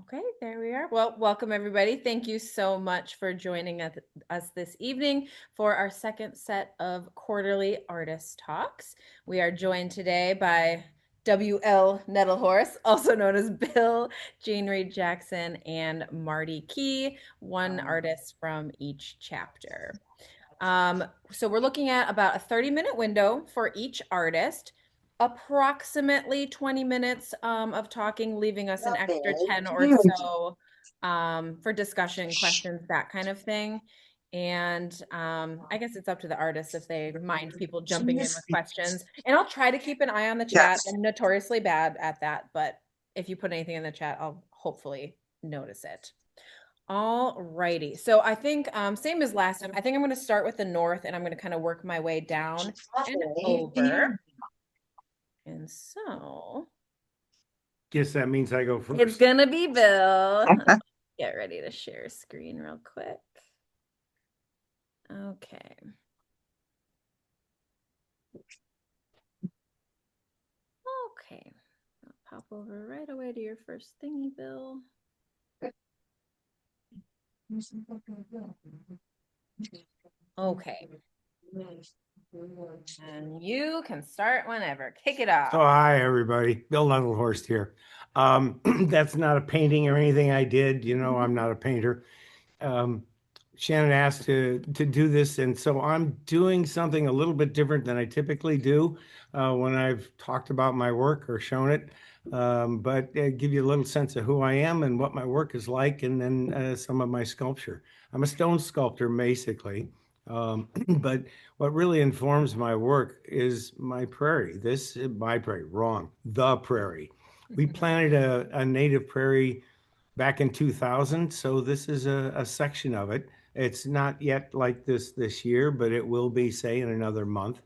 Okay, there we are. Well, welcome everybody. Thank you so much for joining us this evening for our second set of quarterly artist talks. We are joined today by WL Nettelhorst, also known as Bill, Jayne Reid Jackson, and Marty Keey, one artist from each chapter. So we're looking at about a 30-minute window for each artist, approximately 20 minutes of talking, leaving us an extra 10 or so for discussion, questions, that kind of thing. And I guess it's up to the artists if they mind people jumping in with questions. And I'll try to keep an eye on the chat. I'm notoriously bad at that, but if you put anything in the chat, I'll hopefully notice it. All righty. So I think same as last time, I think I'm going to start with the north and I'm going to kind of work my way down and over. And so guess that means I go first. it's going to be Bill. Get ready to share screen real quick. Okay. Okay. I'll pop over right away to your first thingy, Bill. Okay. And you can start whenever. Kick it off. So hi everybody, Bill Nettelhorst here. That's not a painting or anything I did. You know, I'm not a painter. Shannon asked to do this, and so I'm doing something a little bit different than I typically do when I've talked about my work or shown it. But give you a little sense of who I am and what my work is like, and then some of my sculpture. I'm a stone sculptor, basically. But what really informs my work is my prairie. My prairie, wrong, the prairie. We planted a native prairie back in 2000, so this is a section of it. It's not yet like this year, but it will be, say, in another month.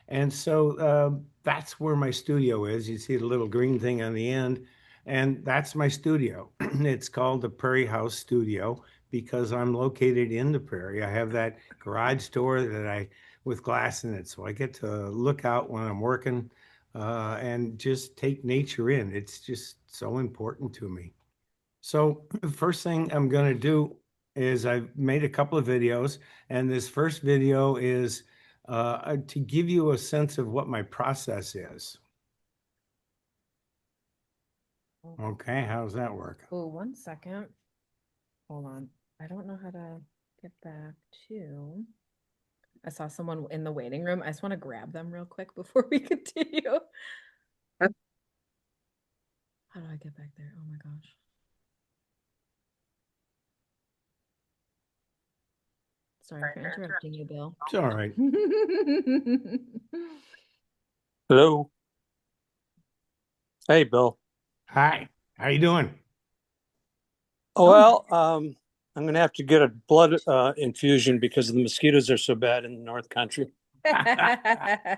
And so that's where my studio is. You see the little green thing on the end, and that's my studio. It's called the Prairie House Studio because I'm located in the prairie. I have that garage door with glass in it, so I get to look out when I'm working and just take nature in. It's just so important to me. So the first thing I'm going to do is I've made a couple of videos, and this first video is to give you a sense of what my process is. Okay, how does that work? Oh, 1 second. Hold on. I don't know how to get back to. I saw someone in the waiting room. I just want to grab them real quick before we continue. How do I get back there? Oh my gosh. Sorry for interrupting you, Bill. It's all right. Hello. Hey, Bill. Hi, how you doing? Well, I'm going to have to get a blood infusion because the mosquitoes are so bad in the North Country. Okay.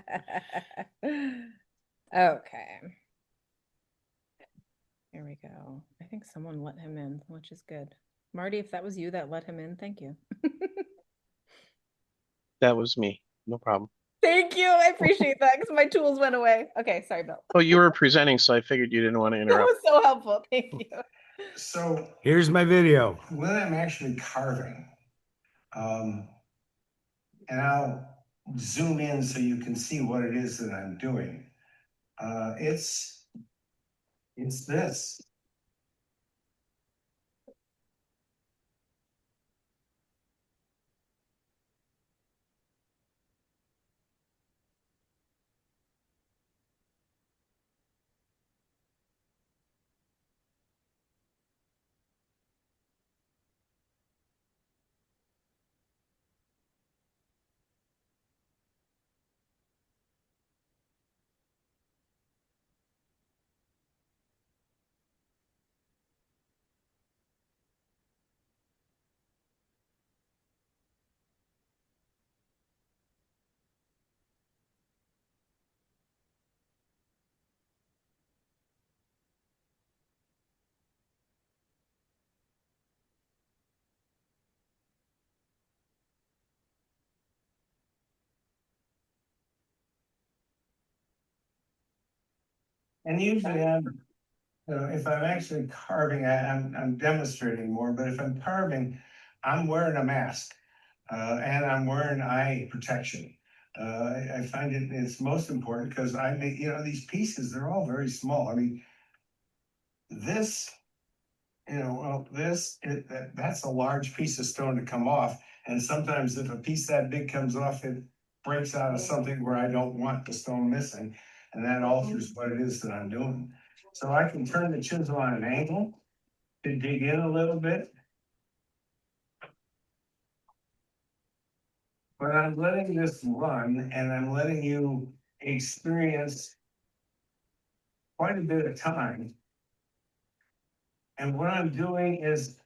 Here we go. I think someone let him in, which is good. Marty, if that was you that let him in, thank you. That was me. No problem. Thank you. I appreciate that because my tools went away. Okay, sorry, Bill. Oh, you were presenting, so I figured you didn't want to That interrupt. was so helpful. Thank you. So here's my video. When I'm actually carving, and I'll zoom in so you can see what it is that I'm doing. It's this. And usually if I'm actually carving, I'm demonstrating more, but if I'm carving, I'm wearing a mask, and I'm wearing eye protection. I find it's most important because I make, these pieces, they're all very small. I mean, this, that's a large piece of stone to come off. And sometimes if a piece that big comes off, it breaks out of something where I don't want the stone missing. And that alters what it is that I'm doing. So I can turn the chisel on an angle to dig in a little bit. But I'm letting this run and I'm letting you experience quite a bit of time. And what I'm doing is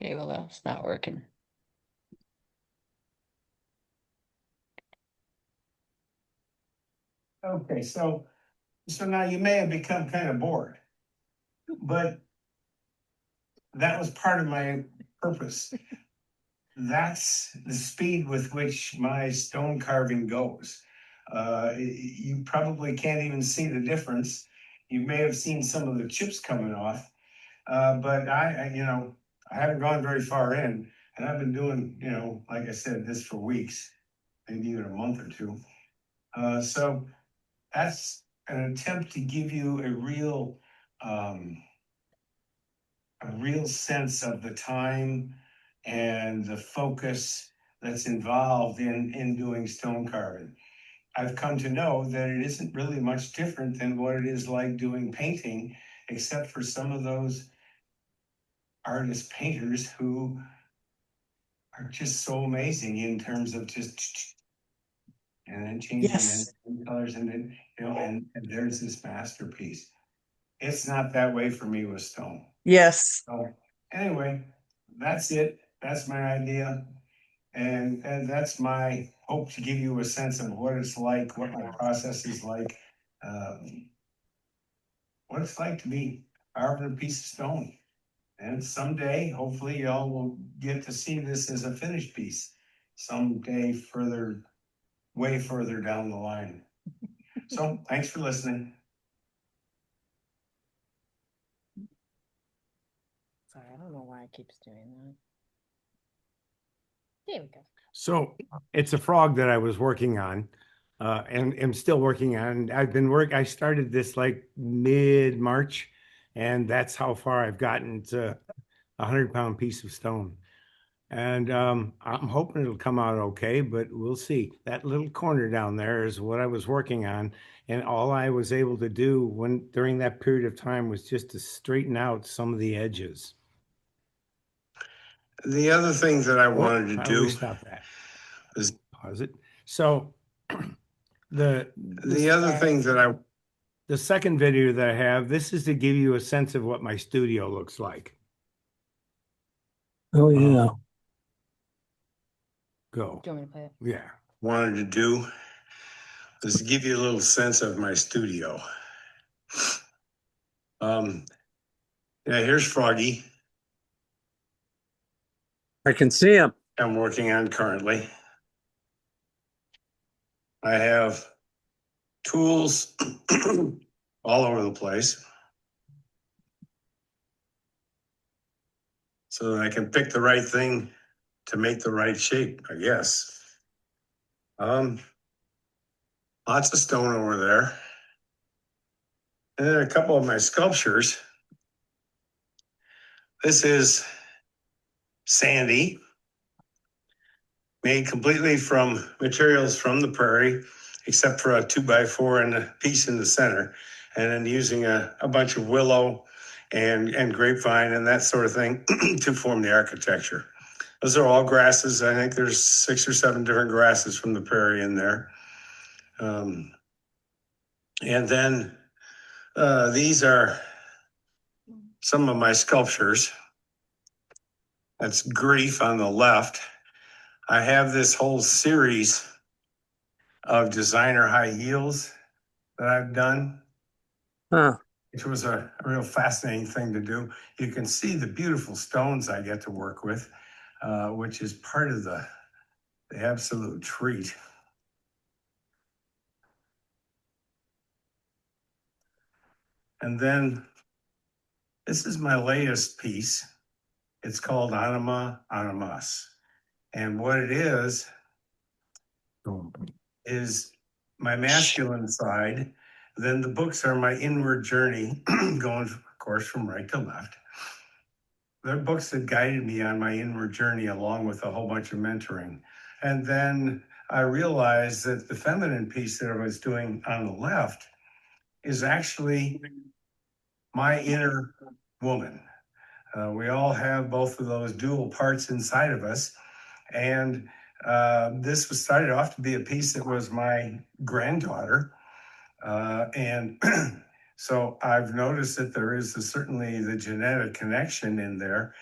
Okay, well, that's not working. okay, so now you may have become kind of bored, but that was part of my purpose. That's the speed with which my stone carving goes. You probably can't even see the difference. You may have seen some of the chips coming off, but I haven't gone very far in, and I've been doing, like I said, this for weeks, maybe even a month or two. So that's an attempt to give you um, a real sense of the time and the focus that's involved in doing stone carving. I've come to know that it isn't really much different than what it is like doing painting, except for some of those artist painters who are just so amazing in terms of just and then changing Yes. and colors and then and there's this masterpiece. It's not that way for me with stone. Yes. So anyway, that's it. That's my idea. And that's my hope to give you a sense of what it's like, what my process is like, um, what it's like to be carving a piece of stone. And someday, hopefully, y'all will get to see this as a finished piece someday further, way further down the line. So thanks for listening. Sorry, I don't know why it keeps doing that. There we go. So it's a frog that I was working on, and am still working on. I started this like mid-March, and that's how far I've gotten to 100-pound piece of stone. And I'm hoping it'll come out okay, but we'll see. That little corner down there is what I was working on, and all I was able to do during that period of time was just to straighten out some of the edges. The other thing that I wanted to do, stop that, is pause it. So the other thing that the second video that I have, this is to give you a sense of what my studio looks like. Oh, yeah. Go. Do you want me to play it? Yeah. Wanted to do is to give you a little sense of my studio. Yeah, here's Froggy. I can see him. I'm working on currently. I have tools all over the place so that I can pick the right thing to make the right shape, I guess. Lots of stone over there. And then a couple of my sculptures. This is sandy, made completely from materials from the prairie, except for a 2x4 and a piece in the center, and then using a bunch of willow and grapevine and that sort of thing to form the architecture. Those are all grasses. I think there's 6 or 7 different grasses from the prairie in there. And then these are some of my sculptures. That's grief on the left. I have this whole series of designer high heels that I've done, which was a real fascinating thing to do. You can see the beautiful stones I get to work with, which is part of the absolute treat. And then this is my latest piece. It's called Anima Animas. And what it is my masculine side. Then the books are my inward journey, going, of course, from right to left. They're books that guided me on my inward journey, along with a whole bunch of mentoring. And then I realized that the feminine piece that I was doing on the left is actually my inner woman. We all have both of those dual parts inside of us. And this was started off to be a piece that was my granddaughter. And so I've noticed that there is certainly the genetic connection in there,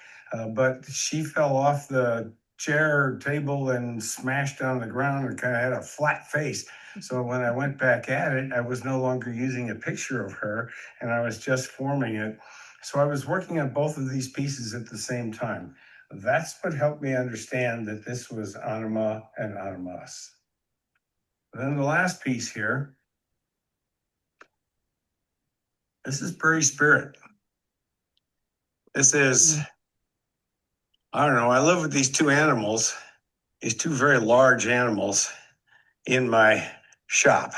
but she fell off the chair or table and smashed on the ground and kind of had a flat face. So when I went back at it, I was no longer using a picture of her, and I was just forming it. So I was working on both of these pieces at the same time. That's what helped me understand that this was Anima and Animas. Then the last piece here, this is Prairie Spirit. This is, I don't know, I live with these two animals, these two very large animals in my shop.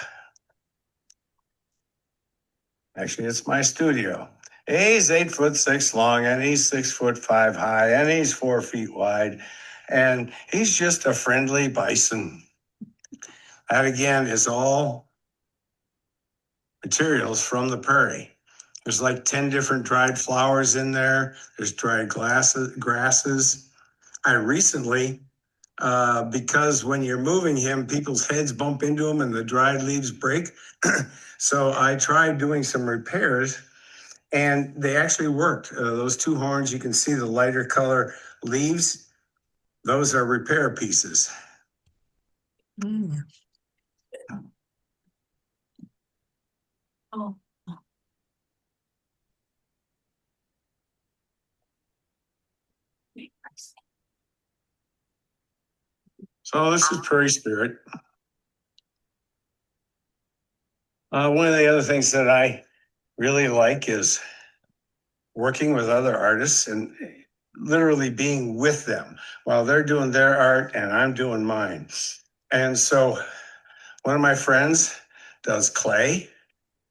Actually, it's my studio. He's 8'6" long, and he's 6'5" high, and he's 4 feet wide, and he's just a friendly bison. That again is all materials from the prairie. There's like 10 different dried flowers in there. There's dried grasses. I recently, because when you're moving him, people's heads bump into him and the dried leaves break. So I tried doing some repairs, and they actually worked. Those two horns, you can see the lighter color leaves. Those are repair pieces. Oh. So this is Prairie Spirit. One of the other things that I really like is working with other artists and literally being with them while they're doing their art and I'm doing mine. And so one of my friends does clay,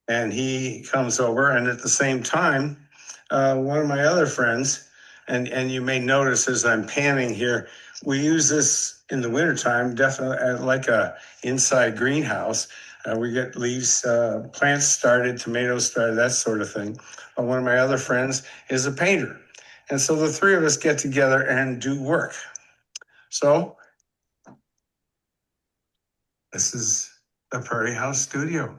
and he comes over, and at the same time, one of my other friends, and you may notice as I'm panning here, we use this in the wintertime, definitely like a inside greenhouse. We get leaves, plants started, tomatoes started, that sort of thing. One of my other friends is a painter. And so the three of us get together and do work. So this is the Prairie House Studio.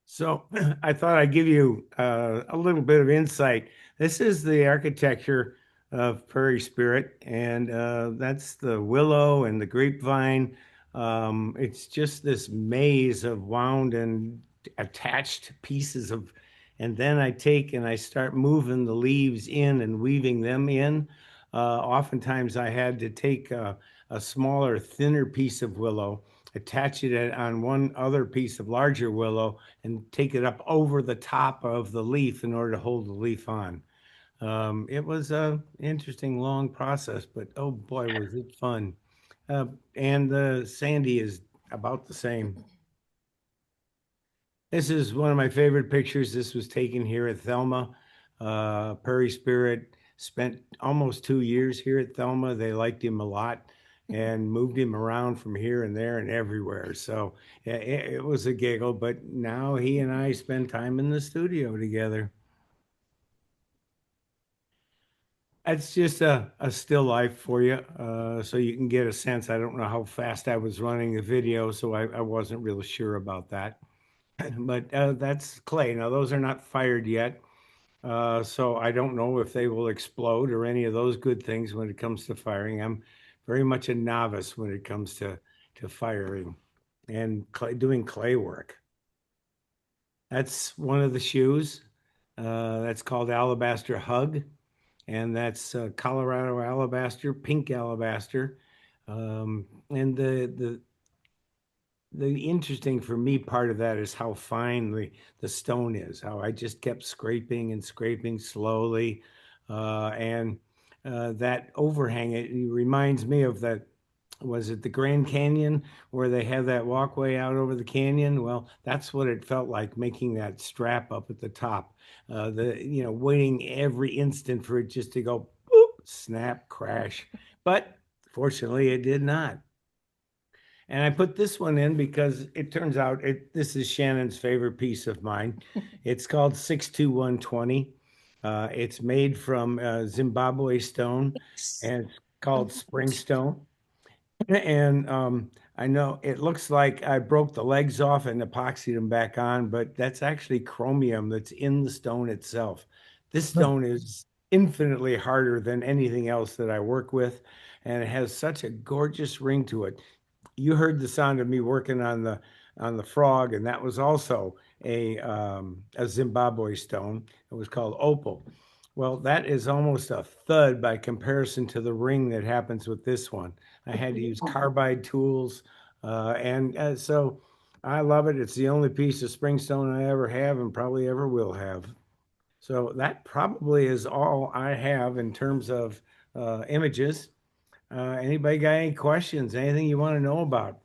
So I thought I'd give you a little bit of insight. This is the architecture of Prairie Spirit, and that's the willow and the grapevine. It's just this maze of wound and attached pieces of, and then I take and I start moving the leaves in and weaving them in. Oftentimes I had to take a smaller, thinner piece of willow, attach it on one other piece of larger willow, and take it up over the top of the leaf in order to hold the leaf on. It was an interesting, long process, but oh boy, was it fun. And the Sandy is about the same. This is one of my favorite pictures. This was taken here at Thelma. Prairie Spirit spent almost 2 years here at Thelma. They liked him a lot and moved him around from here and there and everywhere. So it was a giggle, but now he and I spend time in the studio together. That's just a still life for you, so you can get a sense. I don't know how fast I was running the video, so I wasn't really sure about that. But that's clay. Now, those are not fired yet, so I don't know if they will explode or any of those good things when it comes to firing. I'm very much a novice when it comes to firing and doing clay work. That's one of the shoes. That's called Alabaster Hug, and that's Colorado alabaster, pink alabaster. And the interesting for me part of that is how fine the stone is, how I just kept scraping and scraping slowly. And that overhang, it reminds me of that, was it the Grand Canyon where they have that walkway out over the canyon? Well, that's what it felt like making that strap up at the top. Waiting every instant for it just to go boop, snap, crash. But fortunately, it did not. And I put this one in because it turns out this is Shannon's favorite piece of mine. It's called 62120. It's made from Zimbabwe stone and it's called Springstone. And I know it looks like I broke the legs off and epoxied them back on, but that's actually chromium that's in the stone itself. This stone is infinitely harder than anything else that I work with, and it has such a gorgeous ring to it. You heard the sound of me working on the frog, and that was also a Zimbabwe stone. It was called opal. Well, that is almost a thud by comparison to the ring that happens with this one. I had to use carbide tools, and so I love it. It's the only piece of springstone I ever have and probably ever will have. So that probably is all I have in terms of images. Anybody got any questions? Anything you want to know about?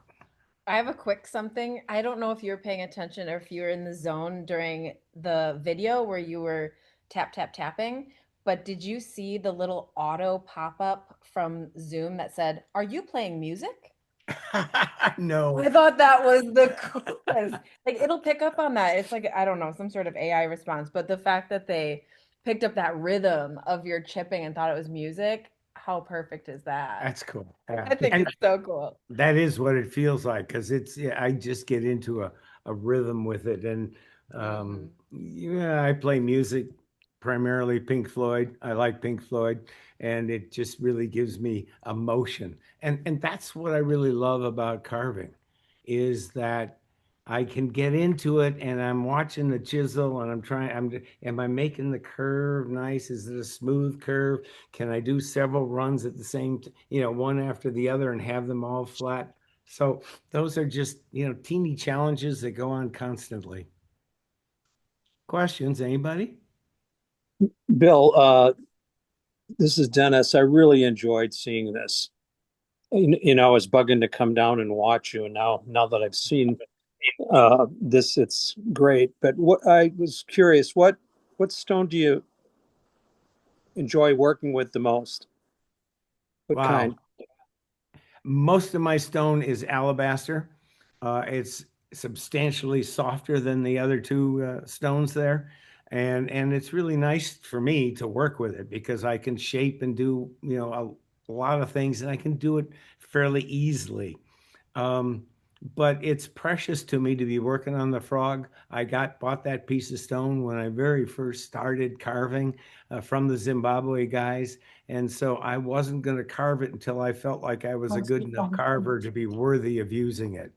I have a quick something. I don't know if you were paying attention or if you were in the zone during the video where you were tap, tap, tapping, but did you see the little auto pop up from Zoom that said, "Are you playing music?" No. I thought that was the coolest. Like it'll pick up on that. It's like, I don't know, some sort of AI response, but the fact that they picked up that rhythm of your chipping and thought it was music, how perfect is that? That's cool. I think And it's so cool. that is what it feels like because yeah, I just get into a rhythm with it. And yeah, I play music, primarily Pink Floyd. I like Pink Floyd, and it just really gives me emotion. And that's what I really love about carving is that I can get into it and I'm watching the chisel and am I making the curve nice? Is it a smooth curve? Can I do several runs at the same, one after the other and have them all flat? So those are just, teeny challenges that go on constantly. Questions, anybody? Bill, this is Dennis. I really enjoyed seeing this. I was bugging to come down and watch you, and now that I've seen this, it's great. But what I was curious, what stone do you enjoy working with the most? What Wow. kind? Most of my stone is alabaster. It's substantially softer than the other two stones there. And it's really nice for me to work with it because I can shape and do, a lot of things and I can do it fairly easily. Um, but it's precious to me to be working on the frog. Bought that piece of stone when I very first started carving from the Zimbabwe guys. And so I wasn't going to carve it until I felt like I was a good enough carver to be worthy of using it.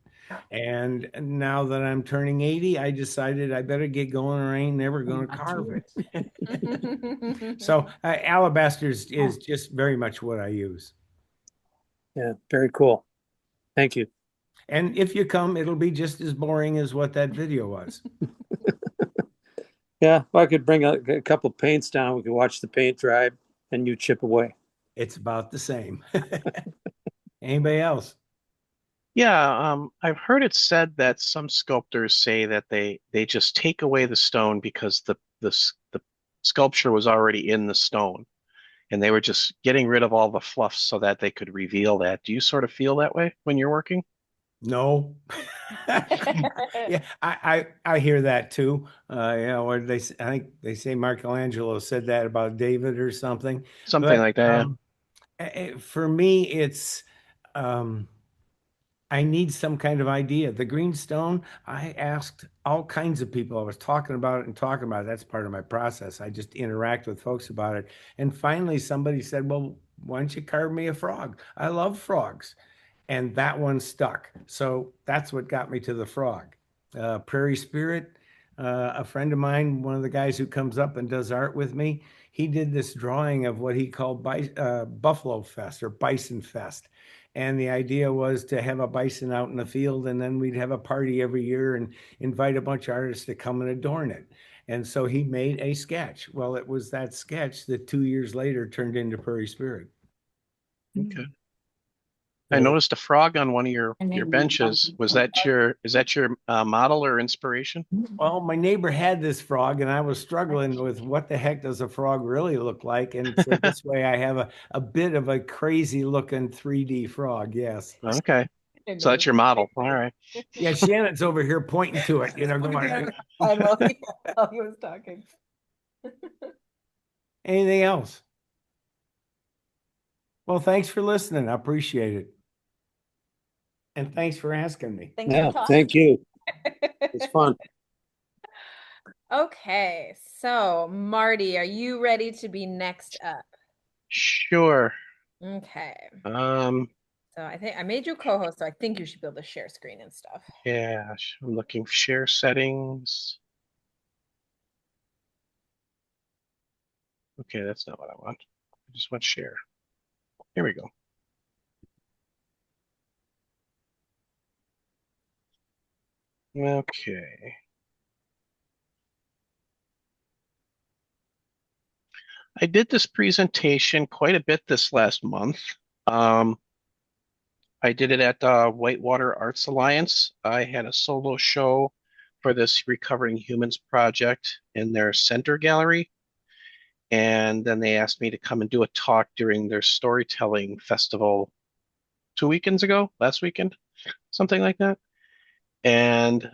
And now that I'm turning 80, I decided I better get going or I ain't never going to carve it. So alabaster is just very much what I use. Yeah, very cool. Thank you. And if you come, it'll be just as boring as what that video was. Yeah, if I could bring a couple paints down, we could watch the paint dry and you chip away. It's about the same. Anybody else? Yeah, I've heard it said that some sculptors say that they just take away the stone because the sculpture was already in the stone, and they were just getting rid of all the fluff so that they could reveal that. Do you sort of feel that way when you're working? No. Yeah, I hear that too. Or I think they say Michelangelo said that about David or something. Something But like that, for me, it's um, I need some kind of idea. The green stone, I asked all kinds of people. I was talking about it and talking about it. That's part of my process. I just interact with folks about it. And finally, somebody said, "Well, why don't you carve me a frog? I love frogs." And that one stuck. So that's what got me to the frog. Prairie Spirit, a friend of mine, one of the guys who comes up and does art with me, he did this drawing of what he called Buffalo Fest or Bison Fest. And the idea was to have a bison out in the field, and then we'd have a party every year and invite a bunch of artists to come and adorn it. And so he made a sketch. Well, it was that sketch that 2 years later turned into Prairie Spirit. okay. I Yeah. noticed a frog on one of your And your then benches. Was that your is that your model or inspiration? Well, my neighbor had this frog, and I was struggling with what the heck does a frog really look like? And so this way I have a bit of a crazy looking 3D frog. Yes. Okay, I so know that's this. your model. All right. Yeah, Shannon's over here pointing to it, going, I know. While he was talking. anything else? Well, thanks for listening. I appreciate it. And thanks for asking me. Thanks for Yeah, talking. thank you. It's fun. Okay, so Marty, are you ready to be next up? Sure. Okay. Um, So I think I made you co-host, so I think you should be able to share screen and stuff. yeah, I'm looking for share settings. Okay, that's not what I want. I just want share. Here we go. Okay. I did this presentation quite a bit this last month. Um, I did it at Whitewater Arts Alliance. I had a solo show for this Recovering Humans project in their center gallery. And then they asked me to come and do a talk during their storytelling festival 2 weekends ago, last weekend, something like that. And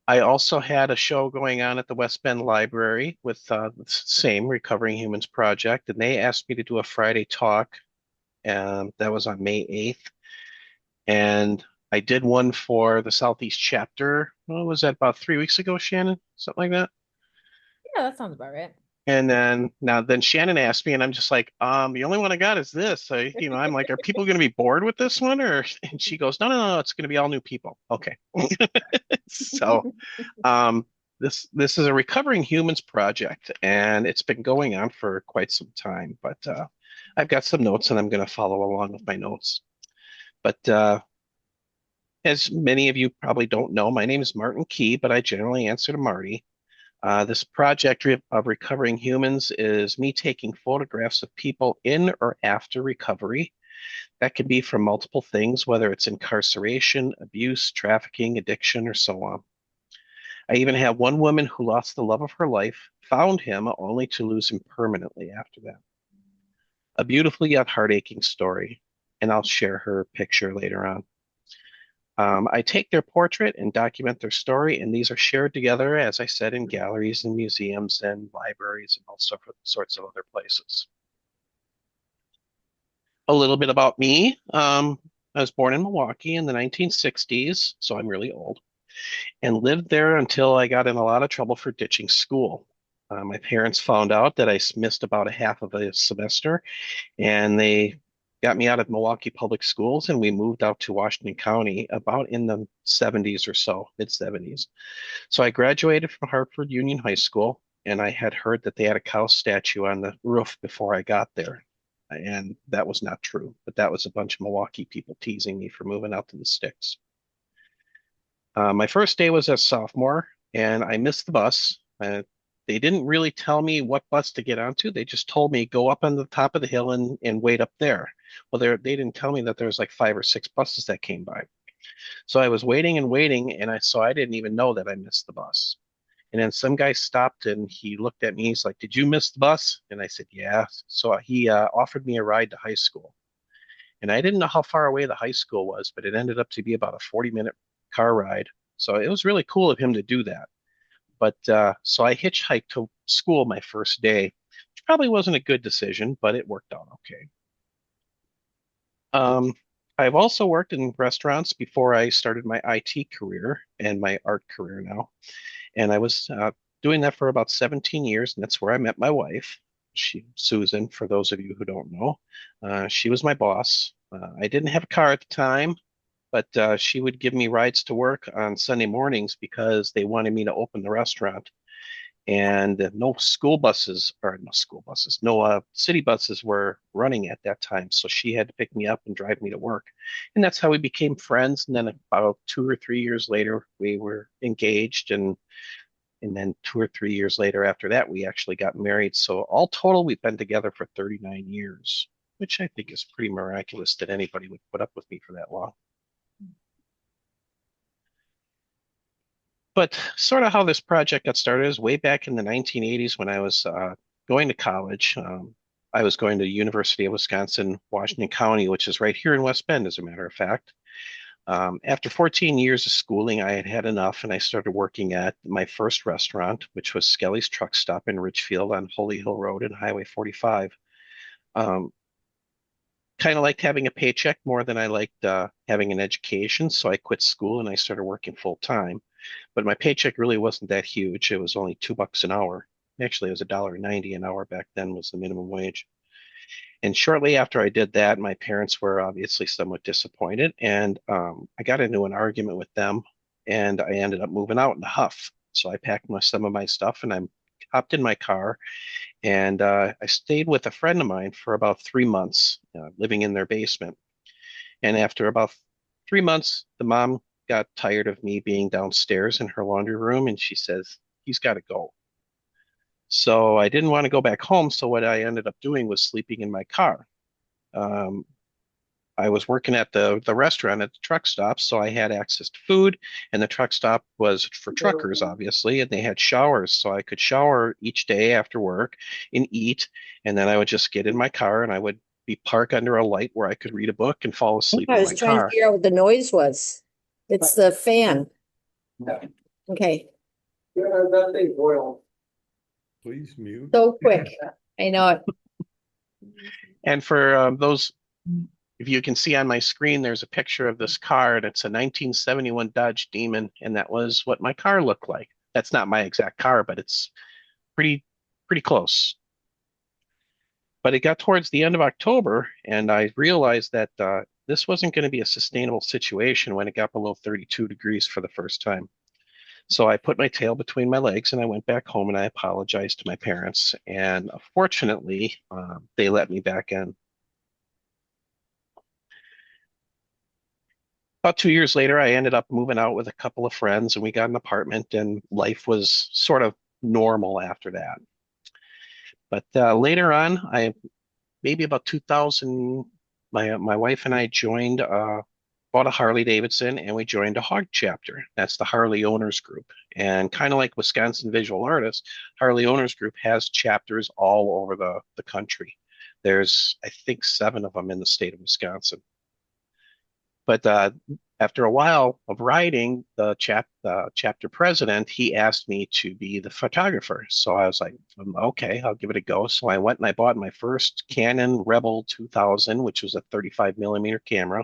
I also had a show going on at the West Bend Library with the same Recovering Humans project, and they asked me to do a Friday talk, and that was on May 8th. And I did one for the Southeast chapter. What was that, about 3 weeks ago, Shannon? Something like that. Yeah, that sounds about right. And then Shannon asked me, and I'm just like, the only one I got is this. So, I'm like, are people going to be bored with this one? And she goes, no, no, no, it's going to be all new people. Okay. So, um, this is a Recovering Humans project, and it's been going on for quite some time. But I've got some notes, and I'm going to follow along with my notes. But as many of you probably don't know, my name is Martin Keey, but I generally answer to Marty. This project of Recovering Humans is me taking photographs of people in or after recovery. That can be from multiple things, whether it's incarceration, abuse, trafficking, addiction, or so on. I even have one woman who lost the love of her life, found him only to lose him permanently after that. A beautiful yet heart-aching story, and I'll share her picture later on. I take their portrait and document their story, and these are shared together, as I said, in galleries and museums and libraries and all sorts of other places. A little bit about me. I was born in Milwaukee in the 1960s, so I'm really old, and lived there until I got in a lot of trouble for ditching school. My parents found out that I missed about a half of a semester, and they got me out of Milwaukee Public Schools, and we moved out to Washington County about in the 70s or so, mid 70s. So I graduated from Hartford Union High School, and I had heard that they had a cow statue on the roof before I got there. And that was not true, but that was a bunch of Milwaukee people teasing me for moving out to the sticks. My first day was as sophomore, and I missed the bus. They didn't really tell me what bus to get onto. They just told me go up on the top of the hill and wait up there. Well, they didn't tell me that there was like 5 or 6 buses that came by. So I was waiting and waiting, and I didn't even know that I missed the bus. And then some guy stopped and he looked at me. He's like, "Did you miss the bus?" And I said, "Yeah." So he offered me a ride to high school. And I didn't know how far away the high school was, but it ended up to be about a 40-minute car ride. So it was really cool of him to do that. But so I hitchhiked to school my first day, which probably wasn't a good decision, but it worked out okay. Um, I've also worked in restaurants before I started my IT career and my art career now. And I was doing that for about 17 years, and that's where I met my wife. Susan, for those of you who don't know. She was my boss. I didn't have a car at the time, but she would give me rides to work on Sunday mornings because they wanted me to open the restaurant. And no city buses were running at that time. So she had to pick me up and drive me to work. And that's how we became friends. And then about 2 or 3 years later, we were engaged. And then 2 or 3 years later after that, we actually got married. So all total, we've been together for 39 years, which I think is pretty miraculous that anybody would put up with me for that long. But sort of how this project got started is way back in the 1980s when I was going to college. I was going to University of Wisconsin, Washington County, which is right here in West Bend, as a matter of fact. After 14 years of schooling, I had had enough, and I started working at my first restaurant, which was Skelly's Truck Stop in Richfield on Holy Hill Road and Highway 45. Um, kind of liked having a paycheck more than I liked having an education, so I quit school and I started working full time. But my paycheck really wasn't that huge. It was only $2 an hour. Actually, it was $1.90 an hour back then was the minimum wage. And shortly after I did that, my parents were obviously somewhat disappointed, and I got into an argument with them, and I ended up moving out in a huff. So I packed some of my stuff, and I hopped in my car, and I stayed with a friend of mine for about 3 months, living in their basement. And after about 3 months, the mom got tired of me being downstairs in her laundry room, and she says, "He's got to go." So I didn't want to go back home. So what I ended up doing was sleeping in my car. Um, I was working at the restaurant at the truck stop, so I had access to food, and the truck stop was for truckers, obviously, and they had showers, so I could shower each day after work and eat, and then I would just get in my car and I would be parked under a light where I could read a book and fall asleep I in was my trying to car. figure out what the noise was. It's the fan. Okay, That thing boiled. Please mute. so quick. I know it. And for those, if you can see on my screen, there's a picture of this car, and it's a 1971 Dodge Demon, and that was what my car looked like. That's not my exact car, but it's pretty pretty close. But it got towards the end of October, and I realized that this wasn't going to be a sustainable situation when it got below 32 degrees for the first time. So I put my tail between my legs and I went back home and I apologized to my parents. And fortunately, they let me back in. About 2 years later, I ended up moving out with a couple of friends and we got an apartment, and life was sort of normal after that. But later on, maybe about 2000, my wife and I joined, bought a Harley Davidson, and we joined a Hog chapter. That's the Harley Owners Group. And kind of like Wisconsin Visual Artists, Harley Owners Group has chapters all over the country. There's, I think, 7 of them in the state of Wisconsin. But after a while of writing, the chapter president, he asked me to be the photographer. So I was like, okay, I'll give it a go. So I went and I bought my first Canon Rebel 2000, which was a 35 millimeter camera,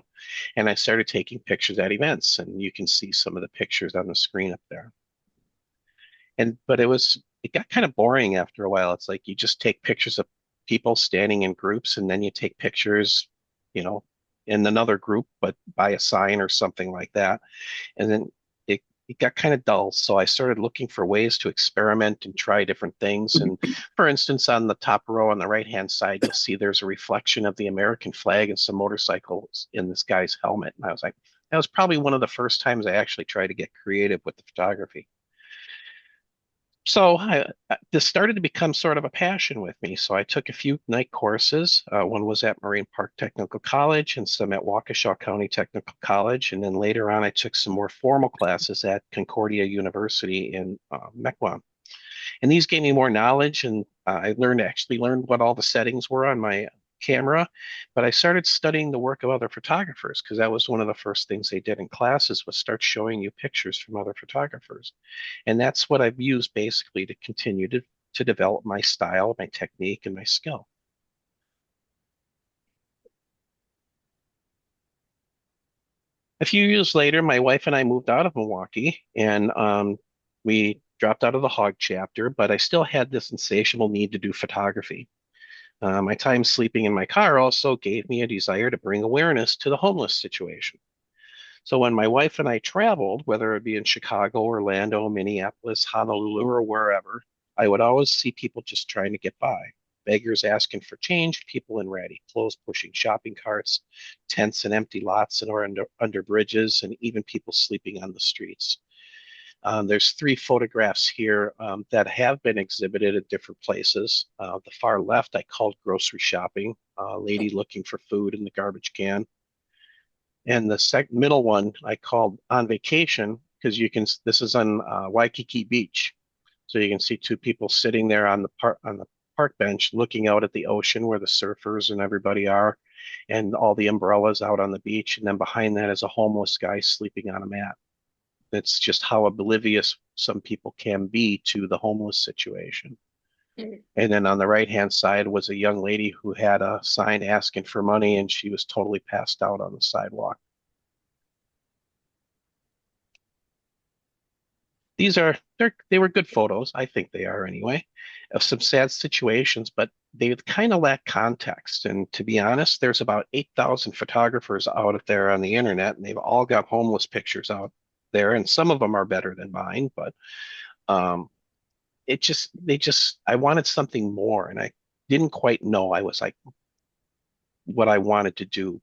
and I started taking pictures at events. And you can see some of the pictures on the screen up there. But it got kind of boring after a while. It's like you just take pictures of people standing in groups, and then you take pictures, you know, in another group, but by a sign or something like that. And then it got kind of dull. So I started looking for ways to experiment and try different things. And for instance, on the top row on the right-hand side, you'll see there's a reflection of the American flag and some motorcycles in this guy's helmet. And I was like, that was probably one of the first times I actually tried to get creative with the photography. So this started to become sort of a passion with me. So I took a few night courses. One was at Marine Park Technical College and some at Waukesha County Technical College. And then later on, I took some more formal classes at Concordia University in Mequon. And these gave me more knowledge, and I learned what all the settings were on my camera. But I started studying the work of other photographers because that was one of the first things they did in classes was start showing you pictures from other photographers. And that's what I've used basically to continue to develop my style, my technique, and my skill. A few years later, my wife and I moved out of Milwaukee, and we dropped out of the hog chapter, but I still had this insatiable need to do photography. My time sleeping in my car also gave me a desire to bring awareness to the homeless situation. So when my wife and I traveled, whether it be in Chicago, Orlando, Minneapolis, Honolulu, or wherever, I would always see people just trying to get by. Beggars asking for change, people in ratty clothes pushing shopping carts, tents and empty lots and or under bridges, and even people sleeping on the streets. There's three photographs here that have been exhibited at different places. The far left, I called grocery shopping, a lady looking for food in the garbage can. And the middle one, I called on vacation because this is on Waikiki Beach. So you can see two people sitting there on the park bench looking out at the ocean where the surfers and everybody are, and all the umbrellas out on the beach. And then behind that is a homeless guy sleeping on a mat. That's just how oblivious some people can be to the homeless situation. And then on the right-hand side was a young lady who had a sign asking for money, and she was totally passed out on the sidewalk. They were good photos, I think they are anyway, of some sad situations, but they kind of lack context. And to be honest, there's about 8,000 photographers out there on the internet, and they've all got homeless pictures out there, and some of them are better than mine, but um, I wanted something more, and I didn't quite know I was like what I wanted to do.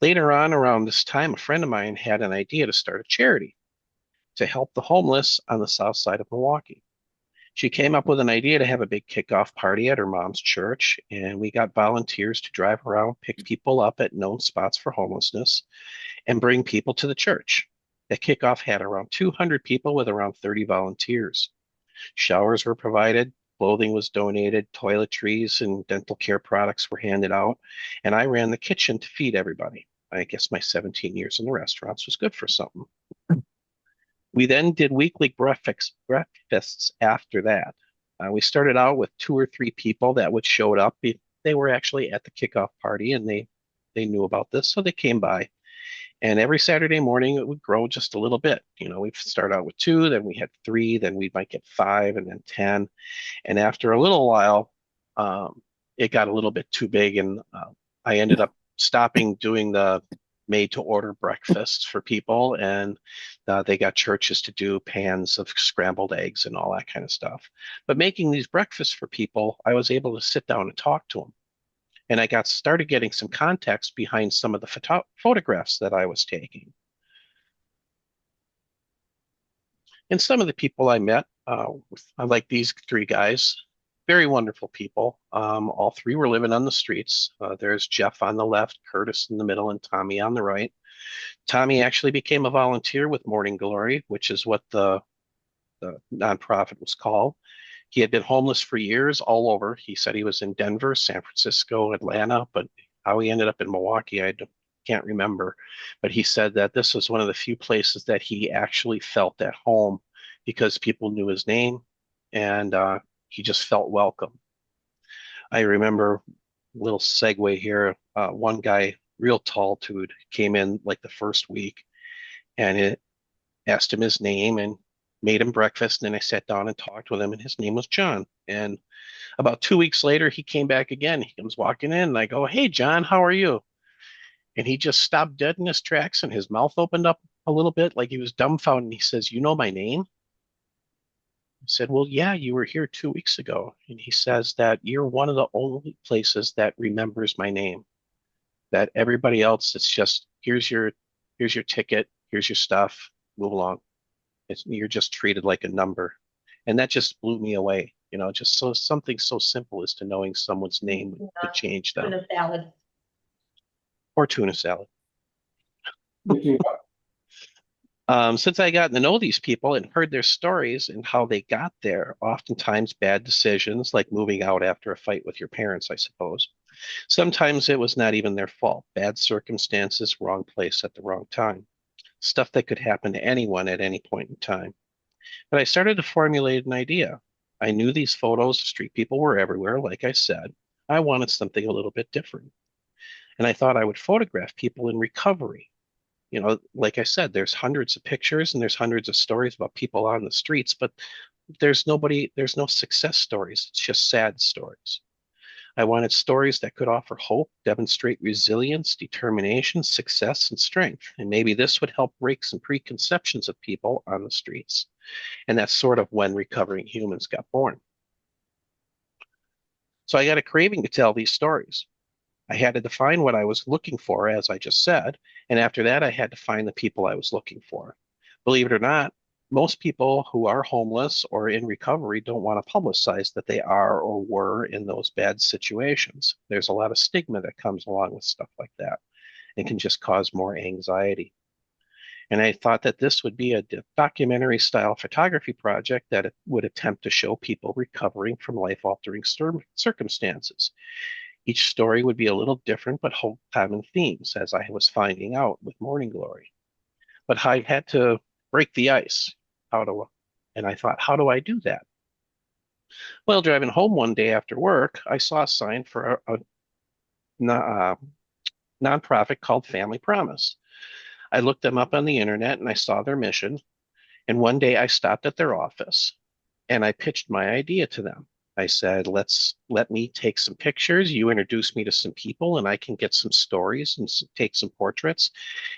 Later on, around this time, a friend of mine had an idea to start a charity to help the homeless on the south side of Milwaukee. She came up with an idea to have a big kickoff party at her mom's church, and we got volunteers to drive around, pick people up at known spots for homelessness, and bring people to the church. The kickoff had around 200 people with around 30 volunteers. Showers were provided, clothing was donated, toiletries and dental care products were handed out, and I ran the kitchen to feed everybody. I guess my 17 years in the restaurants was good for something. We then did weekly breakfasts after that. We started out with 2 or 3 people that would show up. They were actually at the kickoff party and they knew about this, so they came by. And every Saturday morning, it would grow just a little bit. We'd start out with 2, then we had 3, then we might get 5, and then 10. And after a little while, it got a little bit too big, and I ended up stopping doing the made-to-order breakfasts for people, and they got churches to do pans of scrambled eggs and all that kind of stuff. But making these breakfasts for people, I was able to sit down and talk to them. And I started getting some context behind some of the photographs that I was taking. And some of the people I met, I like these 3 guys, very wonderful people. All 3 were living on the streets. There's Jeff on the left, Curtis in the middle, and Tommy on the right. Tommy actually became a volunteer with Morning Glory, which is what the nonprofit was called. He had been homeless for years all over. He said he was in Denver, San Francisco, Atlanta, but how he ended up in Milwaukee, I can't remember. But he said that this was one of the few places that he actually felt at home because people knew his name and he just felt welcome. I remember, a little segue here, one guy, real tall dude, came in like the first week and it asked him his name and made him breakfast. And then I sat down and talked with him, and his name was John. And about 2 weeks later, he came back again. He comes walking in, and I go, "Hey, John, how are you?" And he just stopped dead in his tracks, and his mouth opened up a little bit like he was dumbfounded. And he says, "You know my name?" I said, "Well, yeah, you were here 2 weeks ago." And he says that you're one of the only places that remembers my name. That everybody else, it's just, here's your ticket, here's your stuff, move along. You're just treated like a number. And that just blew me away. Just something so simple as to knowing someone's name could change them. Tuna salad. Or tuna salad. Since I got to know these people and heard their stories and how they got there, oftentimes bad decisions, like moving out after a fight with your parents, I suppose. Sometimes it was not even their fault. Bad circumstances, wrong place at the wrong time. Stuff that could happen to anyone at any point in time. But I started to formulate an idea. I knew these photos, street people were everywhere, like I said. I wanted something a little bit different. And I thought I would photograph people in recovery. Like I said, there's hundreds of pictures and there's hundreds of stories about people on the streets, but there's no success stories. It's just sad stories. I wanted stories that could offer hope, demonstrate resilience, determination, success, and strength. And maybe this would help break some preconceptions of people on the streets. And that's sort of when Recovering Humans got born. So I got a craving to tell these stories. I had to define what I was looking for, as I just said. And after that, I had to find the people I was looking for. Believe it or not, most people who are homeless or in recovery don't want to publicize that they are or were in those bad situations. There's a lot of stigma that comes along with stuff like that and can just cause more anxiety. And I thought that this would be a documentary style photography project that would attempt to show people recovering from life altering circumstances. Each story would be a little different, but hold common themes, as I was finding out with Morning Glory. But I had to break the ice. And I thought, how do I do that? Well, driving home one day after work, I saw a sign for a nonprofit called Family Promise. I looked them up on the internet and I saw their mission. And one day I stopped at their office and I pitched my idea to them. I said, let me take some pictures. You introduce me to some people and I can get some stories and take some portraits.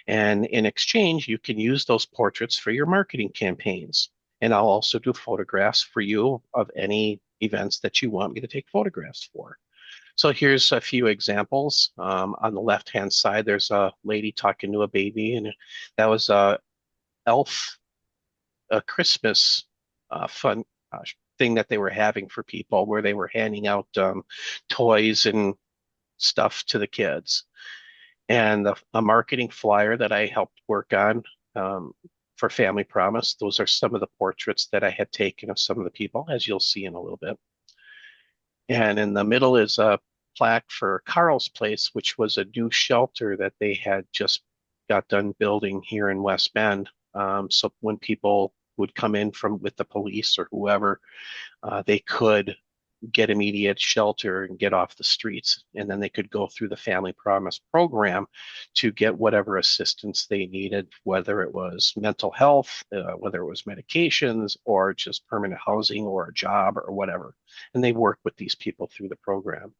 And in exchange, you can use those portraits for your marketing campaigns. And I'll also do photographs for you of any events that you want me to take photographs for. So here's a few examples. On the left-hand side, there's a lady talking to a baby, and that was a elf, a Christmas fun thing that they were having for people, where they were handing out toys and stuff to the kids. And a marketing flyer that I helped work on for Family Promise. Those are some of the portraits that I had taken of some of the people, as you'll see in a little bit. And in the middle is a plaque for Carl's Place, which was a new shelter that they had just got done building here in West Bend. So when people would come in with the police or whoever, they could get immediate shelter and get off the streets. And then they could go through the Family Promise program to get whatever assistance they needed, whether it was mental health, whether it was medications, or just permanent housing or a job or whatever. And they worked with these people through the program.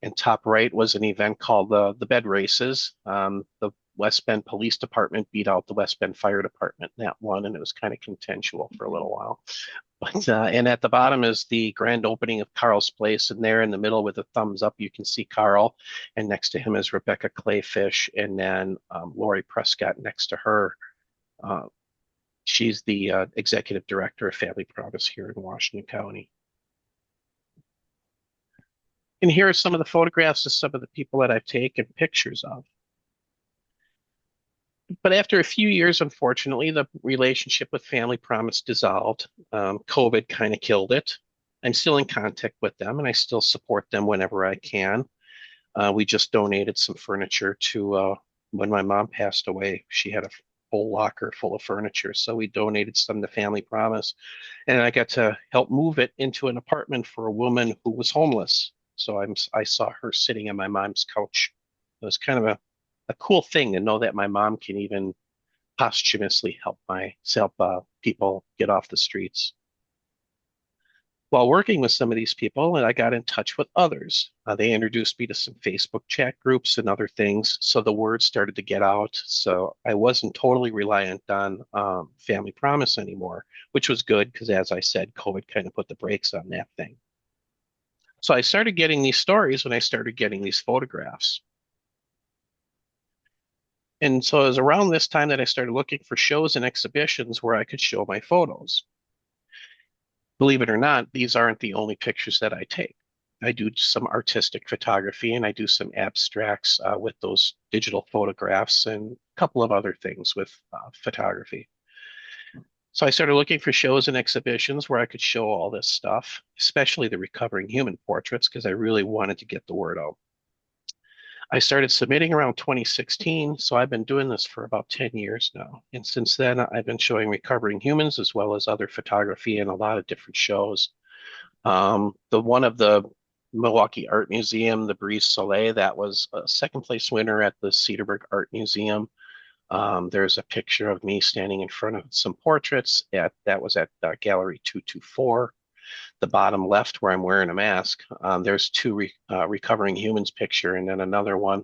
And top right was an event called the Bed Races. The West Bend Police Department beat out the West Bend Fire Department in that one, and it was kind of consensual for a little while. But and at the bottom is the grand opening of Carl's Place, and there in the middle with a thumbs up, you can see Carl, and next to him is Rebecca Clayfish, and then Lori Prescott next to her. She's the executive director of Family Promise here in Washington County. And here are some of the photographs of some of the people that I've taken pictures of. But after a few years, unfortunately, the relationship with Family Promise dissolved. COVID kind of killed it. I'm still in contact with them and I still support them whenever I can. We just donated some furniture to, when my mom passed away, she had a whole locker full of furniture. So we donated some to Family Promise. And I got to help move it into an apartment for a woman who was homeless. So I saw her sitting on my mom's couch. It was kind of a cool thing to know that my mom can even posthumously help people get off the streets. While working with some of these people, and I got in touch with others. They introduced me to some Facebook chat groups and other things, so the word started to get out. So I wasn't totally reliant on Family Promise anymore, which was good because, as I said, COVID kind of put the brakes on that thing. So I started getting these stories when I started getting these photographs. And so it was around this time that I started looking for shows and exhibitions where I could show my photos. believe it or not, these aren't the only pictures that I take. I do some artistic photography and I do some abstracts with those digital photographs and a couple of other things with photography. So I started looking for shows and exhibitions where I could show all this stuff, especially the recovering human portraits, because I really wanted to get the word out. I started submitting around 2016, so I've been doing this for about 10 years now. And since then, I've been showing recovering humans as well as other photography in a lot of different shows. The one of the Milwaukee Art Museum, the Brise Soleil, that was a second place winner at the Cedarburg Art Museum. There's a picture of me standing in front of some portraits that was at Gallery 224. The bottom left where I'm wearing a mask, there's two recovering humans picture, and then another one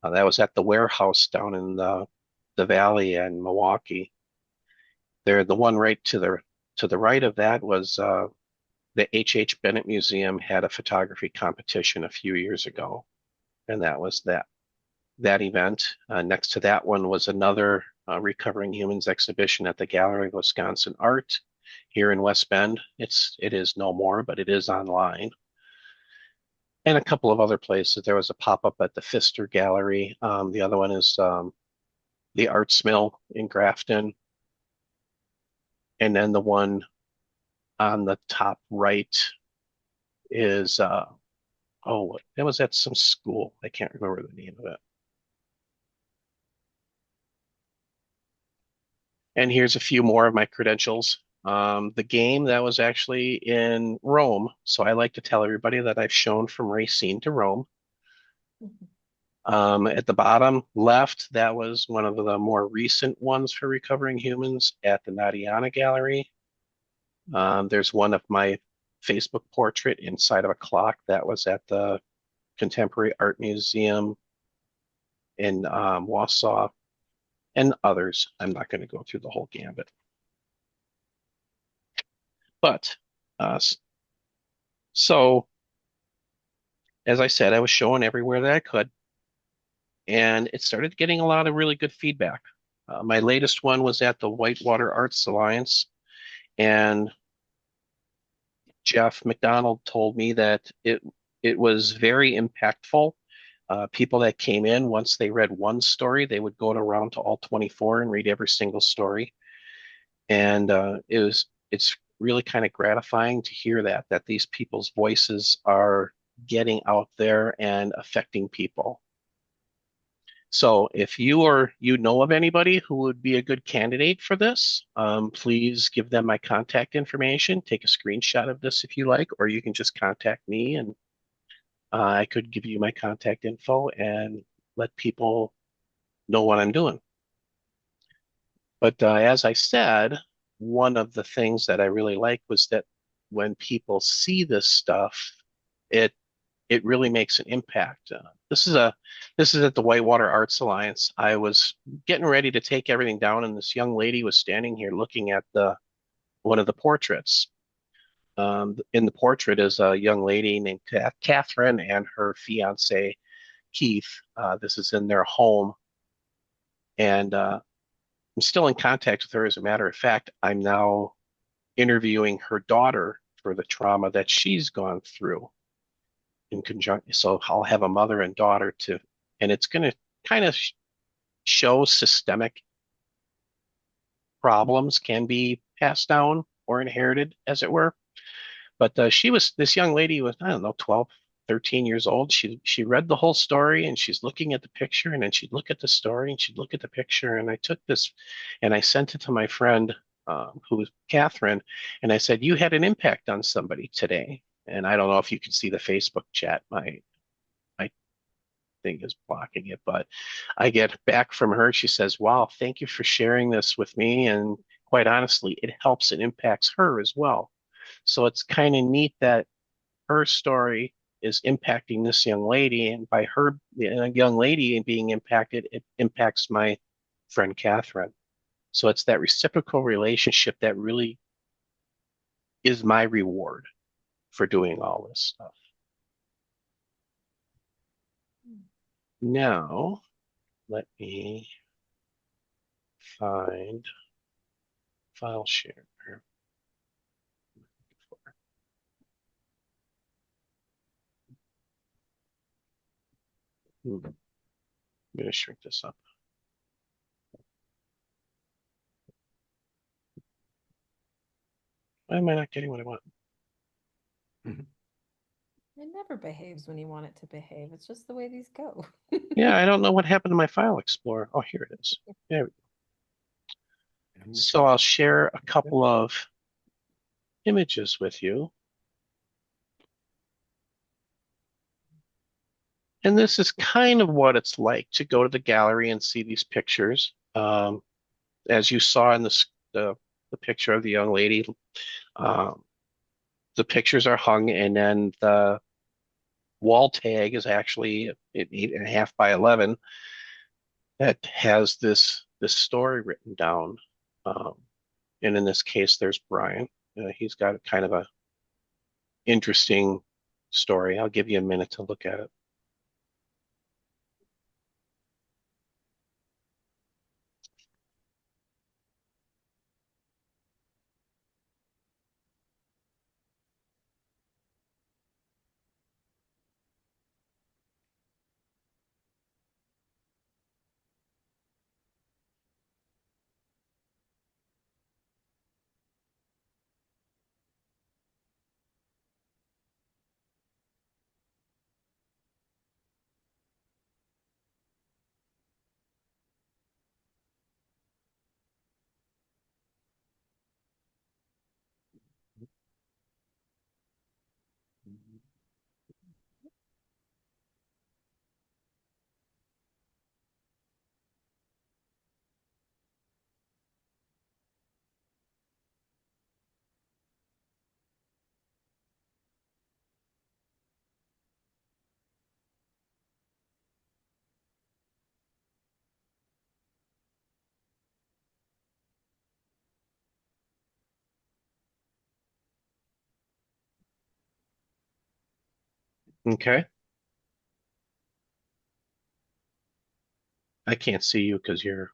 that was at the warehouse down in the valley in Milwaukee. There, the one right to the right of that was the H.H. Bennett Museum had a photography competition a few years ago, and that was that event. Next to that one was another recovering humans exhibition at the Gallery of Wisconsin Art here in West Bend. It is no more, but it is online. And a couple of other places. There was a pop-up at the Pfister Gallery. The other one is the Arts Mill in Grafton. And then the one on the top right is, it was at some school. I can't remember the name of it. And here's a few more of my credentials. The game that was actually in Rome. So I like to tell everybody that I've shown from Racine to Rome. At the bottom left, that was one of the more recent ones for recovering humans at the Nadiana Gallery. There's one of my Facebook portrait inside of a clock that was at the Contemporary Art Museum in Wausau, and others. I'm not going to go through the whole gambit. But so, as I said, I was showing everywhere that I could, and it started getting a lot of really good feedback. My latest one was at the Whitewater Arts Alliance, and Jeff McDonald told me that it was very impactful. People that came in, once they read one story, they would go around to all 24 and read every single story. And it's really kind of gratifying to hear that these people's voices are getting out there and affecting people. So if you know of anybody who would be a good candidate for this, please give them my contact information. Take a screenshot of this if you like, or you can just contact me and I could give you my contact info and let people know what I'm doing. But as I said, one of the things that I really like was that when people see this stuff, it really makes an impact. This is at the Whitewater Arts Alliance. I was getting ready to take everything down, and this young lady was standing here looking at one of the portraits. In the portrait is a young lady named Catherine and her fiance Keith. This is in their home, and I'm still in contact with her. As a matter of fact, I'm now interviewing her daughter for the trauma that she's gone through in conjunction. So I'll have a mother and daughter and it's going to kind of show systemic problems can be passed down or inherited, as it were. But this young lady was, I don't know, 12, 13 years old. She read the whole story and she's looking at the picture, and then she'd look at the story and she'd look at the picture. And I took this and I sent it to my friend, who was Catherine, and I said, "You had an impact on somebody today." And I don't know if you can see the Facebook chat. My thing is blocking it, but I get back from her. She says, "Wow, thank you for sharing this with me." And quite honestly, it helps and impacts her as well. So it's kind of neat that her story is impacting this young lady, and by her young lady being impacted, it impacts my friend Catherine. So it's that reciprocal relationship that really is my reward for doing all this stuff. Now, let me find file share. I'm going to shrink this up. Why am I not getting what I want? It never behaves when you want it to behave. It's just the way these go. Yeah, I don't know what happened to my file explorer. Oh, here it is. There we go. So I'll share a couple of images with you. And this is kind of what it's like to go to the gallery and see these pictures. As you saw in the picture of the young lady, um, the pictures are hung, and then the wall tag is actually 8.5 by 11 that has this story written down. And in this case, there's Brian. He's got kind of a interesting story. I'll give you a minute to look at it. Okay. I can't see you because so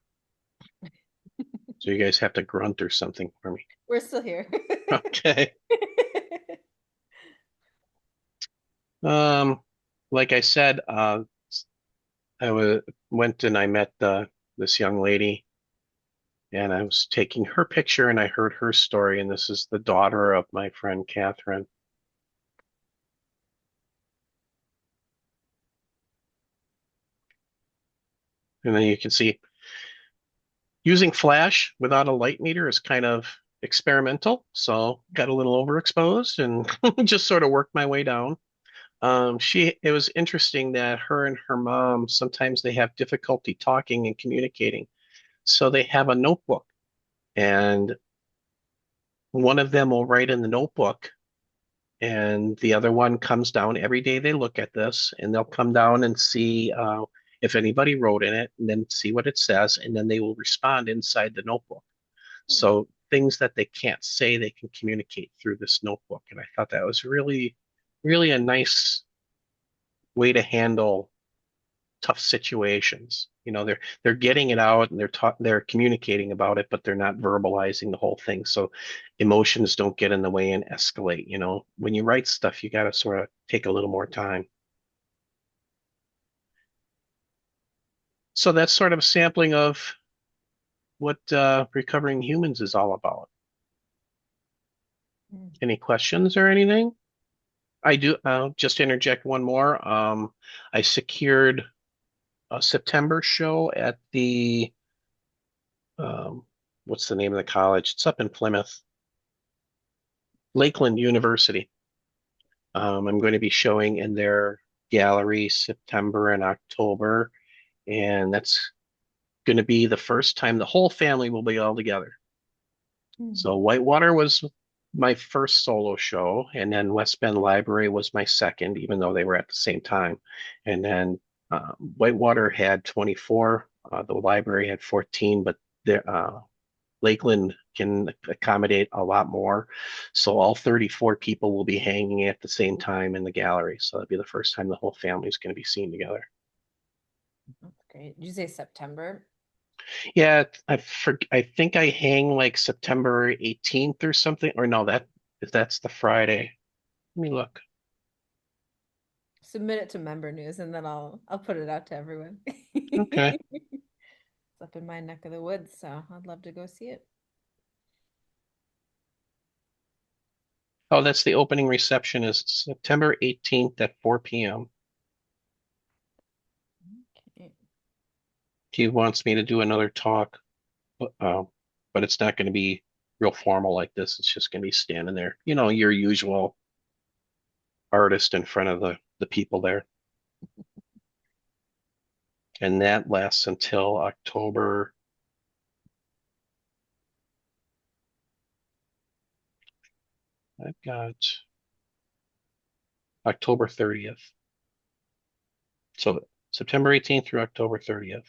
you guys have to grunt or something for me. We're still here. Okay. Um, like I said, went and I met this young lady, and I was taking her picture, and I heard her story, and this is the daughter of my friend Catherine. And then you can see using flash without a light meter is kind of experimental, so got a little overexposed and just sort of worked my way down. It was interesting that her and her mom sometimes they have difficulty talking and communicating, so they have a notebook, and one of them will write in the notebook, and the other one comes down every day. They look at this, and they'll come down and see if anybody wrote in it, and then see what it says, and then they will respond inside the notebook. So things that they can't say, they can communicate through this notebook. And I thought that was really, really a nice way to handle tough situations. They're getting it out and they're communicating about it, but they're not verbalizing the whole thing. So emotions don't get in the way and escalate. When you write stuff, you got to sort of take a little more time. So that's sort of a sampling of what recovering humans is all about. Any questions or anything? I do just interject one more. I secured a September show at the what's the name of the college? It's up in Plymouth, Lakeland University. I'm going to be showing in their gallery September and October, and that's going to be the first time the whole family will be all together. So Whitewater was my first solo show, and then West Bend Library was my second, even though they were at the same time. And then Whitewater had 24, the library had 14, but Lakeland can accommodate a lot more. So all 34 people will be hanging at the same time in the gallery. So that'll be the first time the whole family is going to be seen together. That's great. Did you say September? Yeah, I think I hang like September 18th or something. Or no, that's the Friday. Let me look. submit it to member news and then I'll put it out to everyone. Okay. It's up in my neck of the woods, so I'd love to go see it. Oh, that's the opening reception is September 18th at 4 p.m. Okay. He wants me to do another talk, but it's not going to be real formal like this. It's just going to be standing there, your usual artist in front of the people there. And that lasts until October. I've got October 30th. So September 18th through October 30th.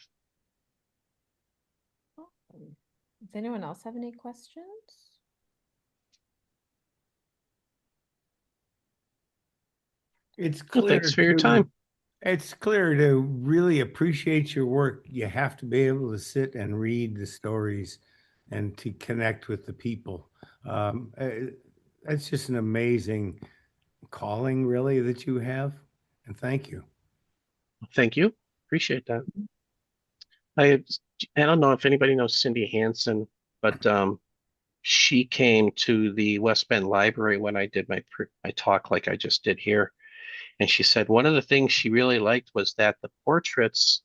Awesome. Does anyone else have any questions? It's Well, clear thanks for your time. It's clear to really appreciate your work. You have to be able to sit and read the stories and to connect with the people. That's just an amazing calling, really, that you have. And thank you. Thank you. Appreciate that. I don't know if anybody knows Cindy Hansen, but she came to the West Bend Library when I did my talk like I just did here. And she said one of the things she really liked was that the portraits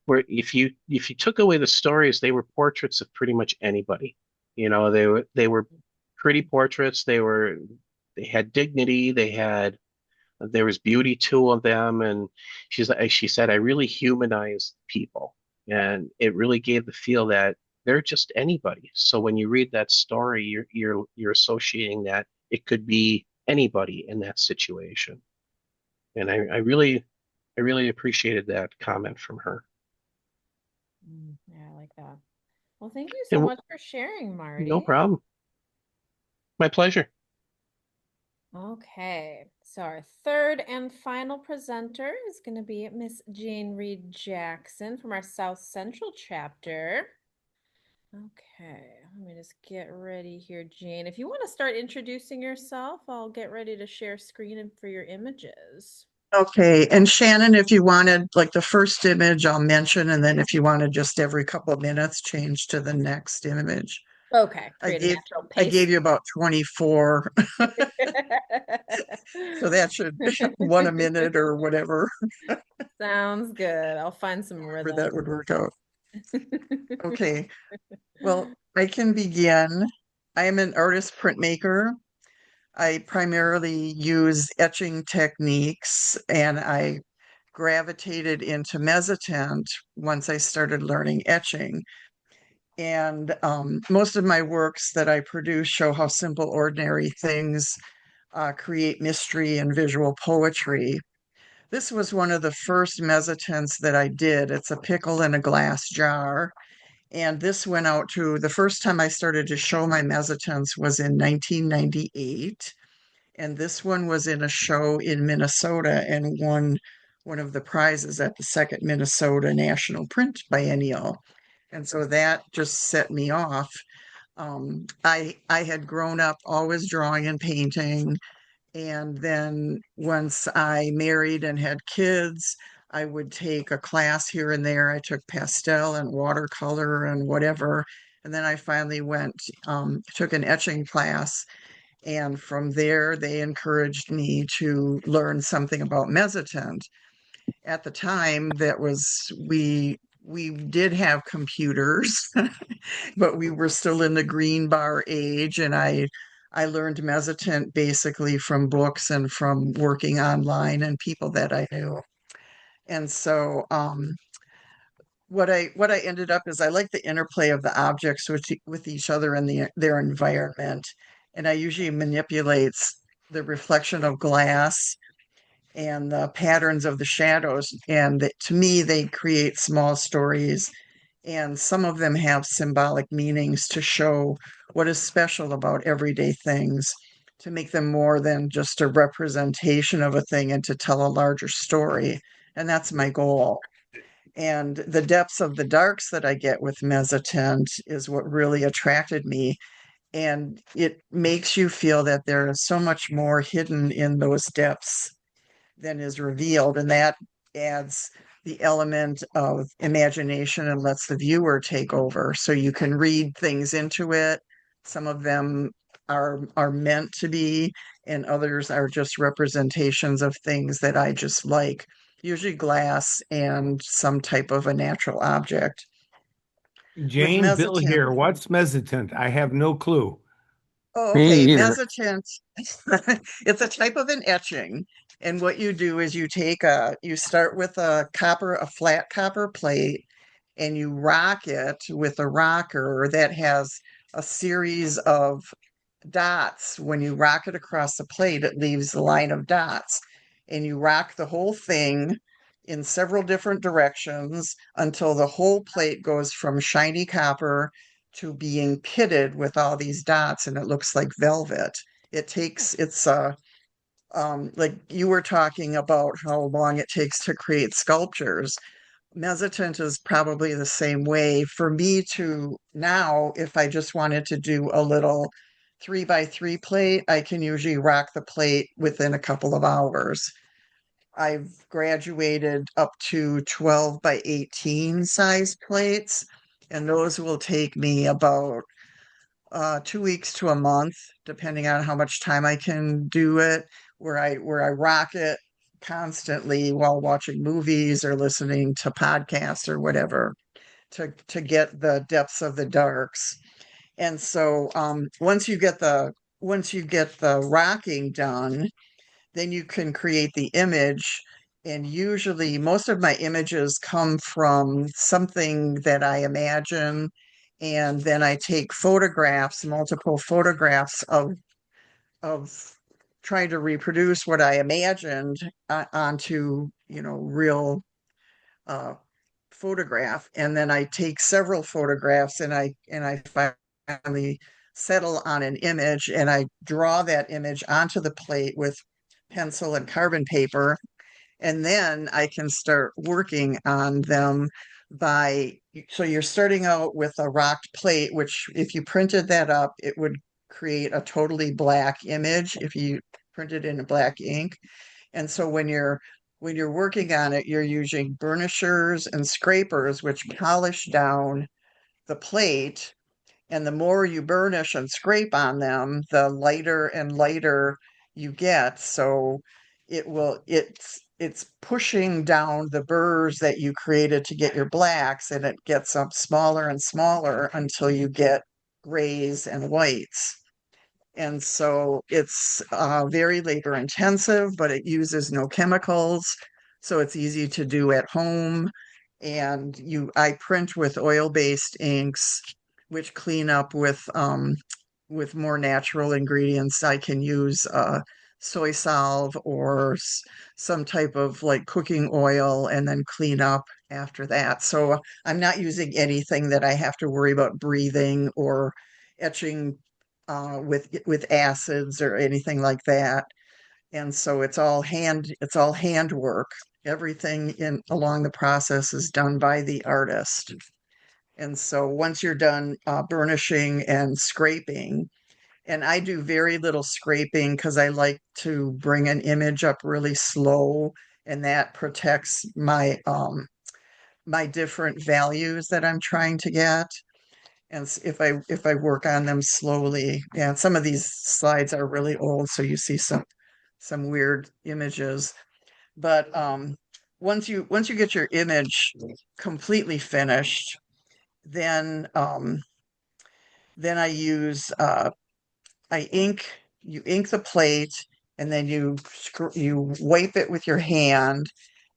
were, if you took away the stories, they were portraits of pretty much anybody. They were pretty portraits. They had dignity. There was beauty to them, and she said, I really humanized people, and it really gave the feel that they're just anybody. So when you read that story, you're associating that it could be anybody in that situation. And I really appreciated that comment from her. Yeah, I like that. Well, thank you so And much for sharing, no Marty. problem. My pleasure. Okay, so our third and final presenter is going to be Miss Jayne Reid Jackson from our South Central chapter. Okay, let me just get ready here, Jayne. If you want to start introducing yourself, I'll get ready to share screen for your images. Okay, and Shannon, if you wanted like the first image, I'll mention, and then if you wanted just every couple of minutes, change to the next image. Okay, I create a gave natural I pace. gave you about 24, so that should one a minute or whatever, Sounds good. I'll find some where rhythm. that would work out. Okay, well, I can begin. I am an artist printmaker. I primarily use etching techniques, and I gravitated into mezzotint once I started learning etching. And most of my works that I produce show how simple, ordinary things create mystery and visual poetry. This was one of the first mezzotints that I did. It's a pickle in a glass jar. And this went out to the first time I started to show my mezzotints was in 1998. And this one was in a show in Minnesota and won one of the prizes at the second Minnesota National Print Biennial. And so that just set me off. I had grown up always drawing and painting, and then once I married and had kids, I would take a class here and there. I took pastel and watercolor and whatever, and then I finally took an etching class, and from there they encouraged me to learn something about mezzotint. At the time, we did have computers, but we were still in the green bar age, and I learned mezzotint basically from books and from working online and people that I knew. And so what I ended up is I like the interplay of the objects with each other and their environment. And I usually manipulates the reflection of glass and the patterns of the shadows. And to me, they create small stories, and some of them have symbolic meanings to show what is special about everyday things, to make them more than just a representation of a thing and to tell a larger story. And that's my goal. And the depths of the darks that I get with mezzotint is what really attracted me. And it makes you feel that there is so much more hidden in those depths then is revealed, and that adds the element of imagination and lets the viewer take over. So you can read things into it. Some of them are meant to be, and others are just representations of things that I just like, usually glass and some type of a natural object. With Jane, Bill mezzotint, here. What's mezzotint? I have no clue. oh, Me okay, either. mezzotint, it's a type of an etching. And what you do is you start with a flat copper plate, and you rock it with a rocker that has a series of dots. When you rock it across the plate, it leaves a line of dots. And you rock the whole thing in several different directions until the whole plate goes from shiny copper to being pitted with all these dots, and it looks like velvet. Like you were talking about how long it takes to create sculptures. Mezzotint is probably the same way. For me to now, if I just wanted to do a little 3x3 plate, I can usually rock the plate within a couple of hours. I've graduated up to 12x18 size plates, and those will take me about 2 weeks to a month, depending on how much time I can do it, where I rock it constantly while watching movies or listening to podcasts or whatever to get the depths of the darks. And so once you get the rocking done, then you can create the image. And usually, most of my images come from something that I imagine. And then I take photographs, multiple photographs of trying to reproduce what I imagined onto, real uh, photograph. And then I take several photographs, and I finally settle on an image, and I draw that image onto the plate with pencil and carbon paper, and then I can start working on them so you're starting out with a rocked plate, which if you printed that up, it would create a totally black image if you printed in a black ink. And so when you're working on it, you're using burnishers and scrapers, which polish down the plate, and the more you burnish and scrape on them, the lighter and lighter you get. So it's pushing down the burrs that you created to get your blacks, and it gets up smaller and smaller until you get grays and whites. And so it's very labor intensive, but it uses no chemicals. So it's easy to do at home. And I print with oil-based inks, which clean up with more natural ingredients. I can use soy salve or some type of like cooking oil, and then clean up after that. So I'm not using anything that I have to worry about breathing or etching with acids or anything like that. And so it's all handwork. Everything in along the process is done by the artist. And so once you're done burnishing and scraping, and I do very little scraping because I like to bring an image up really slow, and that protects my different values that I'm trying to get. And if I work on them slowly, yeah, some of these slides are really old, so you see some weird images. But once you get your image completely finished, then then I you ink the plate, and then you wipe it with your hand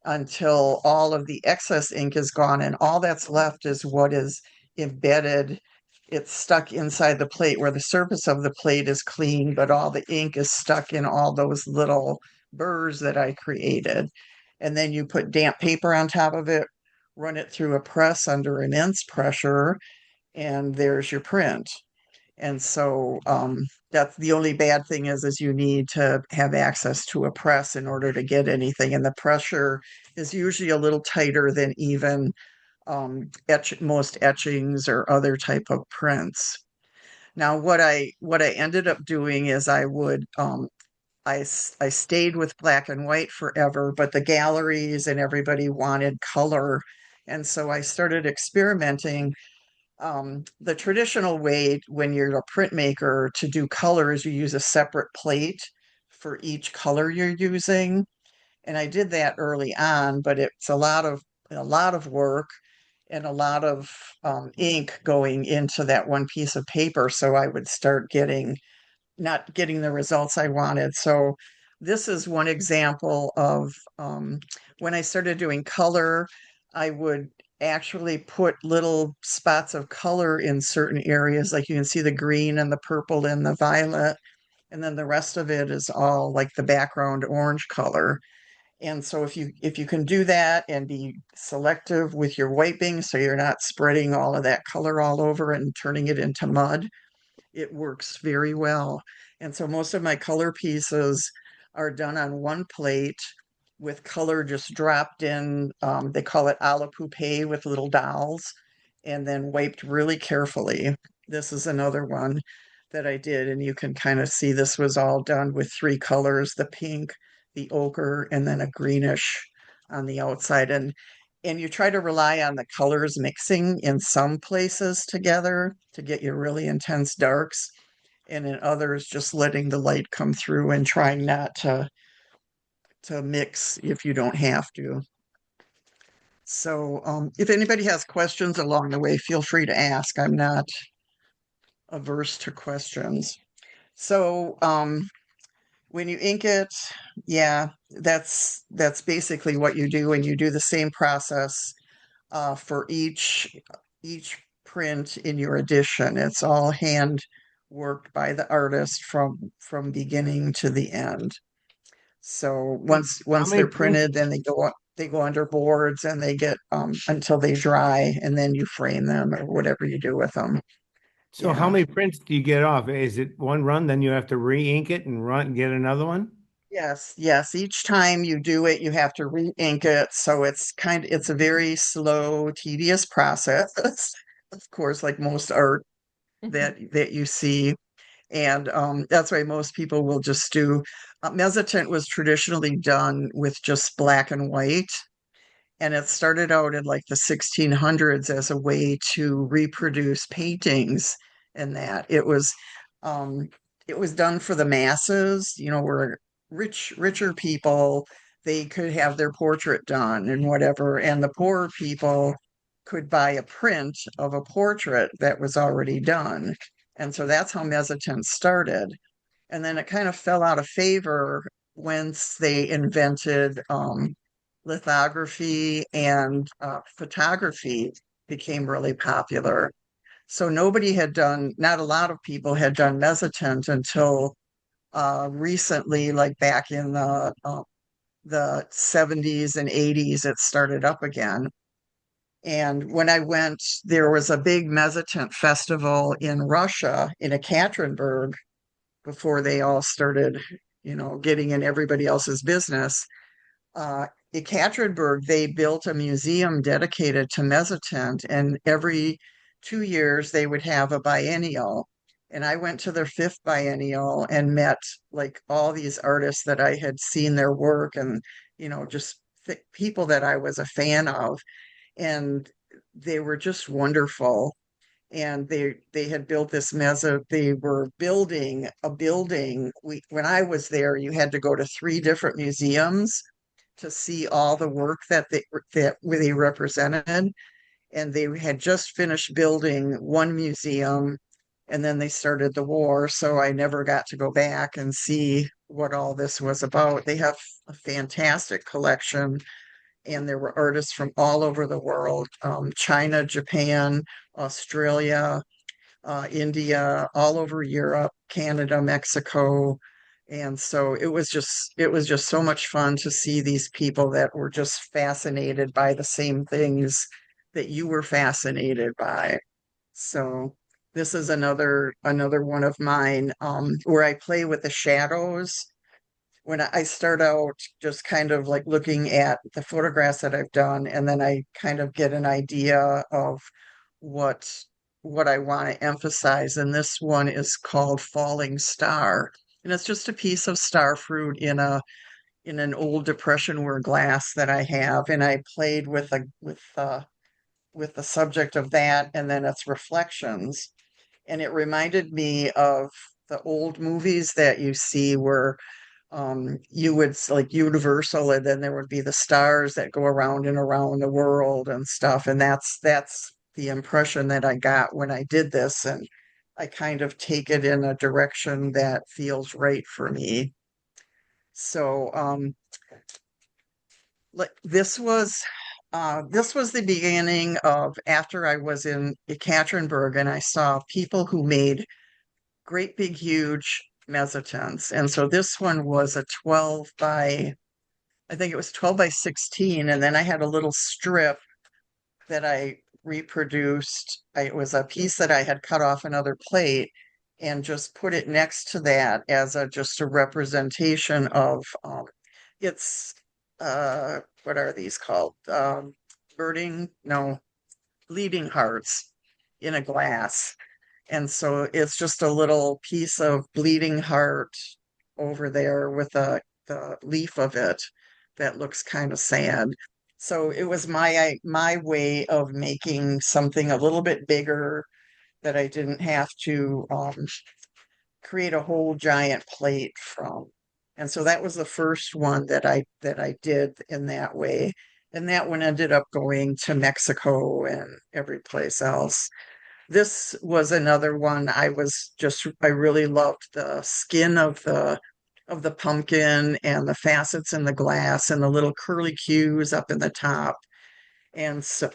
until all of the excess ink is gone, and all that's left is what is embedded. It's stuck inside the plate, where the surface of the plate is clean, but all the ink is stuck in all those little burrs that I created. And then you put damp paper on top of it, run it through a press under immense pressure, and there's your print. And so that's the only bad thing is you need to have access to a press in order to get anything. And the pressure is usually a little tighter than even most etchings or other type of prints. Now, what I ended up doing is I would I stayed with black and white forever, but the galleries and everybody wanted color. And so I started experimenting. The traditional way when you're a printmaker to do colors, you use a separate plate for each color you're using. And I did that early on, but it's a lot of work and a lot of ink going into that one piece of paper. So I would start not getting the results I wanted. So this is one example of when I started doing color, I would actually put little spots of color in certain areas. Like you can see the green and the purple and the violet. And then the rest of it is all like the background orange color. And so if you can do that and be selective with your wiping so you're not spreading all of that color all over and turning it into mud, it works very well. And so most of my color pieces are done on one plate with color just dropped in. They call it a la poupée with little dolls, and then wiped really carefully. This is another one that I did, and you can kind of see this was all done with three colors, the pink, the ochre, and then a greenish on the outside. And you try to rely on the colors mixing in some places together to get your really intense darks, and in others just letting the light come through and trying not to mix if you don't have to. So if anybody has questions along the way, feel free to ask. I'm not averse to questions. So when you ink it, yeah, that's basically what you do, and you do the same process for each print in your edition. It's all hand worked by the artist from beginning to the end. So How once many they're prints? printed, then they go under boards and they get until they dry, and then you frame them or whatever you do with them. So how Yeah. many prints do you get off? Is it one run, then you have to re-ink it and run get another one? Yes, yes. Each time you do it, you have to re-ink it. So it's a very slow, tedious process. Of course, like most art that you see. And that's why most people will just do mezzotint was traditionally done with just black and white. And it started out in like the 1600s as a way to reproduce paintings, and that um it was done for the masses, where richer people, they could have their portrait done and whatever, and the poorer people could buy a print of a portrait that was already done. And so that's how mezzotint started. And then it kind of fell out of favor once they invented lithography, and photography became really popular. So not a lot of people had done mezzotint until recently, like back in the 70s and 80s, it started up again. And when I went, there was a big mezzotint festival in Russia, in Ekaterinburg, before they all started, getting in everybody else's business. In Katrinburg, they built a museum dedicated to mezzotint, and every 2 years they would have a biennial. And I went to their fifth biennial and met like all these artists that I had seen their work, and just people that I was a fan of, and they were just wonderful. And they had built this mezzo. They were building a building. When I was there, you had to go to three different museums to see all the work that they represented. And they had just finished building one museum, and then they started the war. So I never got to go back and see what all this was about. They have a fantastic collection, and there were artists from all over the world, China, Japan, Australia, India, all over Europe, Canada, Mexico. And so it was just so much fun to see these people that were just fascinated by the same things that you were fascinated by. So this is another one of mine, where I play with the shadows. When I start out just kind of like looking at the photographs that I've done, and then I kind of get an idea of what what I want to emphasize. And this one is called Falling Star. And it's just a piece of star fruit in an old Depression ware glass that I have, and I played with the subject of that and then its reflections. And it reminded me of the old movies that you see where you would like Universal, and then there would be the stars that go around and around the world and stuff. And that's the impression that I got when I did this. And I kind of take it in a direction that feels right for me. So like this was the beginning of after I was in Ekaterinburg and I saw people who made great big huge mezzotins. And so this one was a 12 by I think it was 12 by 16. And then I had a little strip that I reproduced. It was a piece that I had cut off another plate and just put it next to that as a just a representation of it's what are these called? Birding? No, bleeding hearts in a glass. And so it's just a little piece of bleeding heart over there with the leaf of it that looks kind of sad. So it was my way of making something a little bit bigger that I didn't have to create a whole giant plate from. And so that was the first one that I did in that way. And that one ended up going to Mexico and every place else. This was another one I really loved the skin of the pumpkin and the facets in the glass and the little curly cues up in the top. And so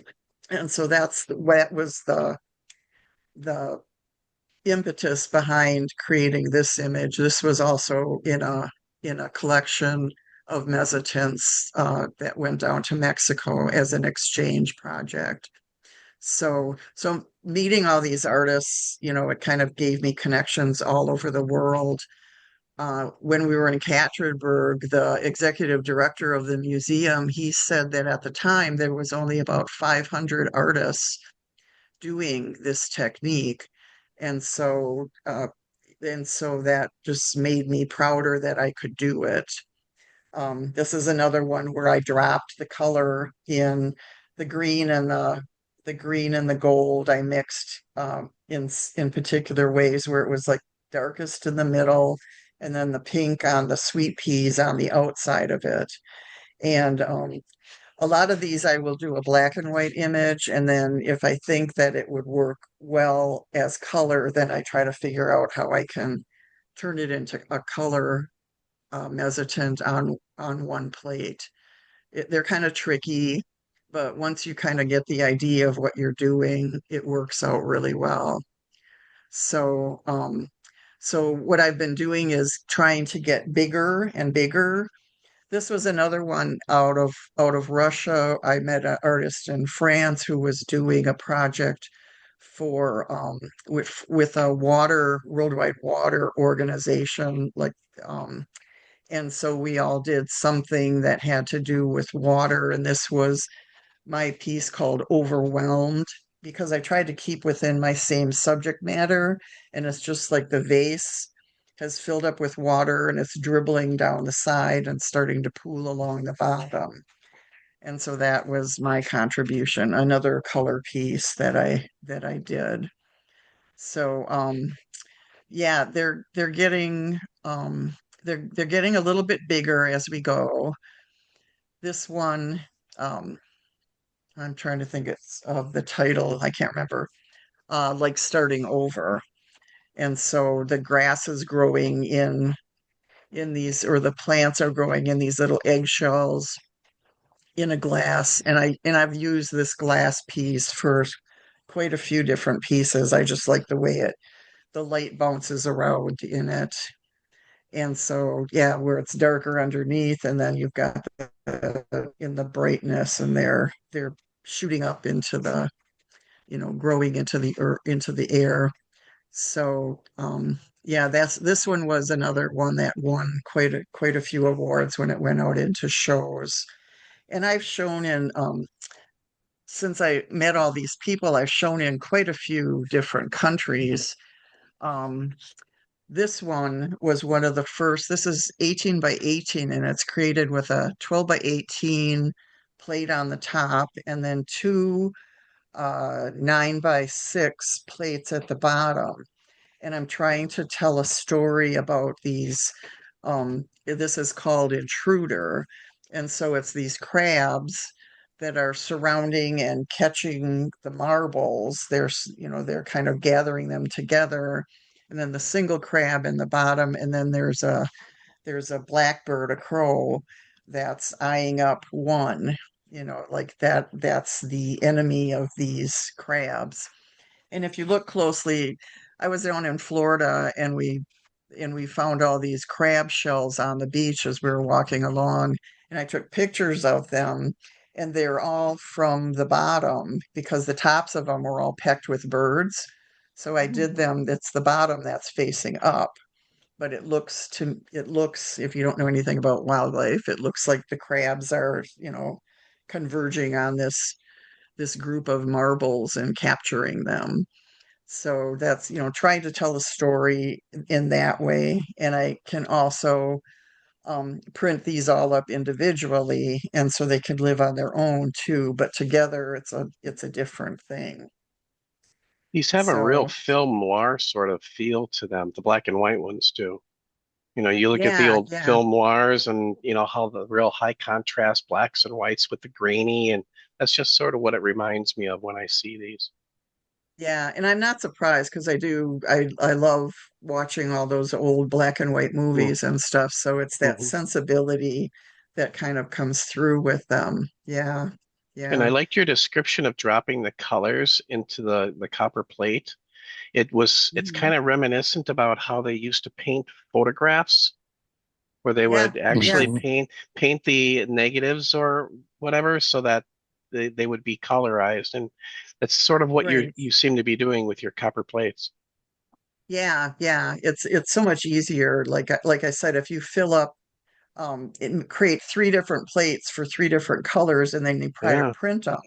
that was the impetus behind creating this image. This was also in a collection of mezzotints that went down to Mexico as an exchange project. So meeting all these artists, it kind of gave me connections all over the world. When we were in Katerinburg, the executive director of the museum, he said that at the time there was only about 500 artists doing this technique. And so, that just made me prouder that I could do it. This is another one where I dropped the color in the green and the green and the gold. I mixed in particular ways where it was like darkest in the middle, and then the pink on the sweet peas on the outside of it. And a lot of these I will do a black and white image, and then if I think that it would work well as color, then I try to figure out how I can turn it into a color mezzotint on one plate. They're kind of tricky, but once you kind of get the idea of what you're doing, it works out really well. So, so what I've been doing is trying to get bigger and bigger. This was another one out of Russia. I met an artist in France who was doing a project for with a worldwide water organization, like and so we all did something that had to do with water. And this was my piece called Overwhelmed, because I tried to keep within my same subject matter. And it's just like the vase has filled up with water and it's dribbling down the side and starting to pool along the bottom. And so that was my contribution, another color piece that I did. So yeah, they're getting they're getting a little bit bigger as we go. This one, um, I'm trying to think it's of the title. I can't remember. Like starting over, and so the grass is growing in these, or the plants are growing in these little eggshells in a glass, and I've used this glass piece for quite a few different pieces. I just like the way the light bounces around in it. And so, yeah, where it's darker underneath, and then you've got in the brightness, and they're shooting up into the, growing into into the air. So, yeah, this one was another one that won quite a few awards when it went out into shows. And I've shown in since I met all these people, I've shown in quite a few different countries. Um, this one was one of the first. This is 18 by 18, and it's created with a 12 by 18 plate on the top, and then two 9 by 6 plates at the bottom. And I'm trying to tell a story about these. This is called Intruder. And so it's these crabs that are surrounding and catching the marbles. They're kind of gathering them together. And then the single crab in the bottom, and then there's a blackbird, a crow, that's eyeing up one, like that's the enemy of these crabs. And if you look closely, I was down in Florida and we found all these crab shells on the beach as we were walking along, and I took pictures of them, and they're all from the bottom because the tops of them were all pecked with birds. So I did them, it's the bottom that's facing up, but it looks, if you don't know anything about wildlife, it looks like the crabs are, converging on this group of marbles and capturing them. So that's, trying to tell a story in that way. And I can also print these all up individually, and so they can live on their own too. But together, it's a different thing. These have a real So film noir sort of feel to them. The black and white ones do. You look at the yeah, old yeah, film noirs and how the real high contrast blacks and whites with the grainy, and that's just sort of what it reminds me of when I see these. yeah. And I'm not surprised because I love watching all those old black and white Mm. movies and stuff. So it's that Hmm. sensibility that kind of comes through with them. Yeah, And I yeah, liked your description of dropping the colors into the copper plate. It's mhm, kind of reminiscent about how they used to paint photographs, where they yeah, would actually yes, Mhm. paint the negatives or whatever so that they would be colorized. And that's sort of what right. you seem to be doing with your copper plates. Yeah, yeah. It's so much easier. Like I said, if you fill up and create three different plates for three different colors and then you try to Yeah. print them,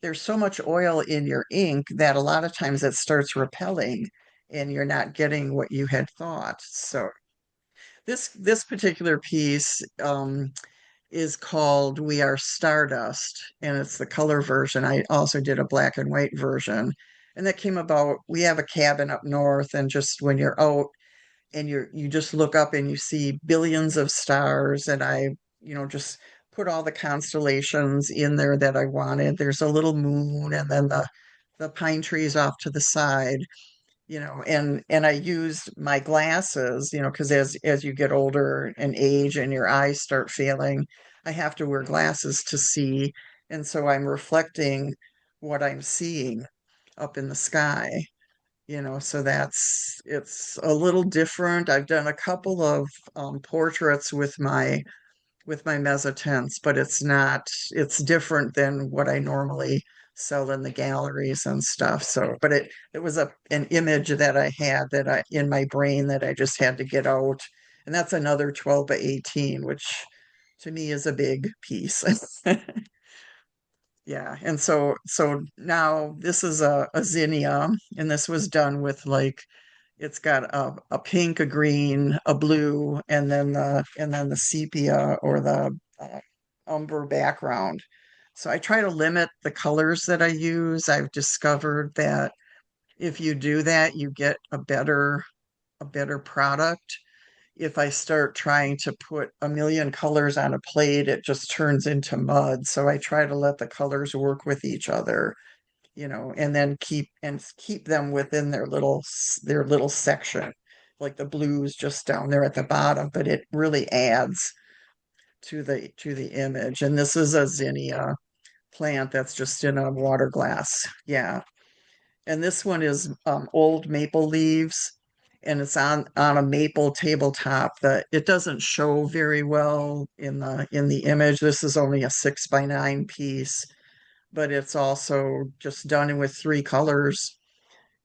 there's so much oil in your ink that a lot of times it starts repelling and you're not getting what you had thought. So this particular piece is called We Are Stardust, and it's the color version. I also did a black and white version. And that came about, we have a cabin up north, and just when you're out and you just look up and you see billions of stars, and I, just put all the constellations in there that I wanted. There's a little moon, and then the pine trees off to the side, and I used my glasses, because as you get older and age and your eyes start failing, I have to wear glasses to see. And so I'm reflecting what I'm seeing up in the sky, so it's a little different. I've done a couple of portraits with my mezzotints, but it's different than what I normally sell in the galleries and stuff. So, but it was an image that I had that I in my brain that I just had to get out. And that's another 12 by 18, which to me is a big piece. Yeah. And so now this is a zinnia, and this was done with like it's got a pink, a green, a blue, and then the sepia or the umber background. So I try to limit the colors that I use. I've discovered that if you do that, you get a better product. If I start trying to put a million colors on a plate, it just turns into mud. So I try to let the colors work with each other, and then keep them within their little section. Like the blues just down there at the bottom, but it really adds to the image. And this is a zinnia plant that's just in a water glass. Yeah. And this one is old maple leaves, and it's on a maple tabletop that it doesn't show very well in the image. This is only a 6 by 9 piece, but it's also just done with three colors,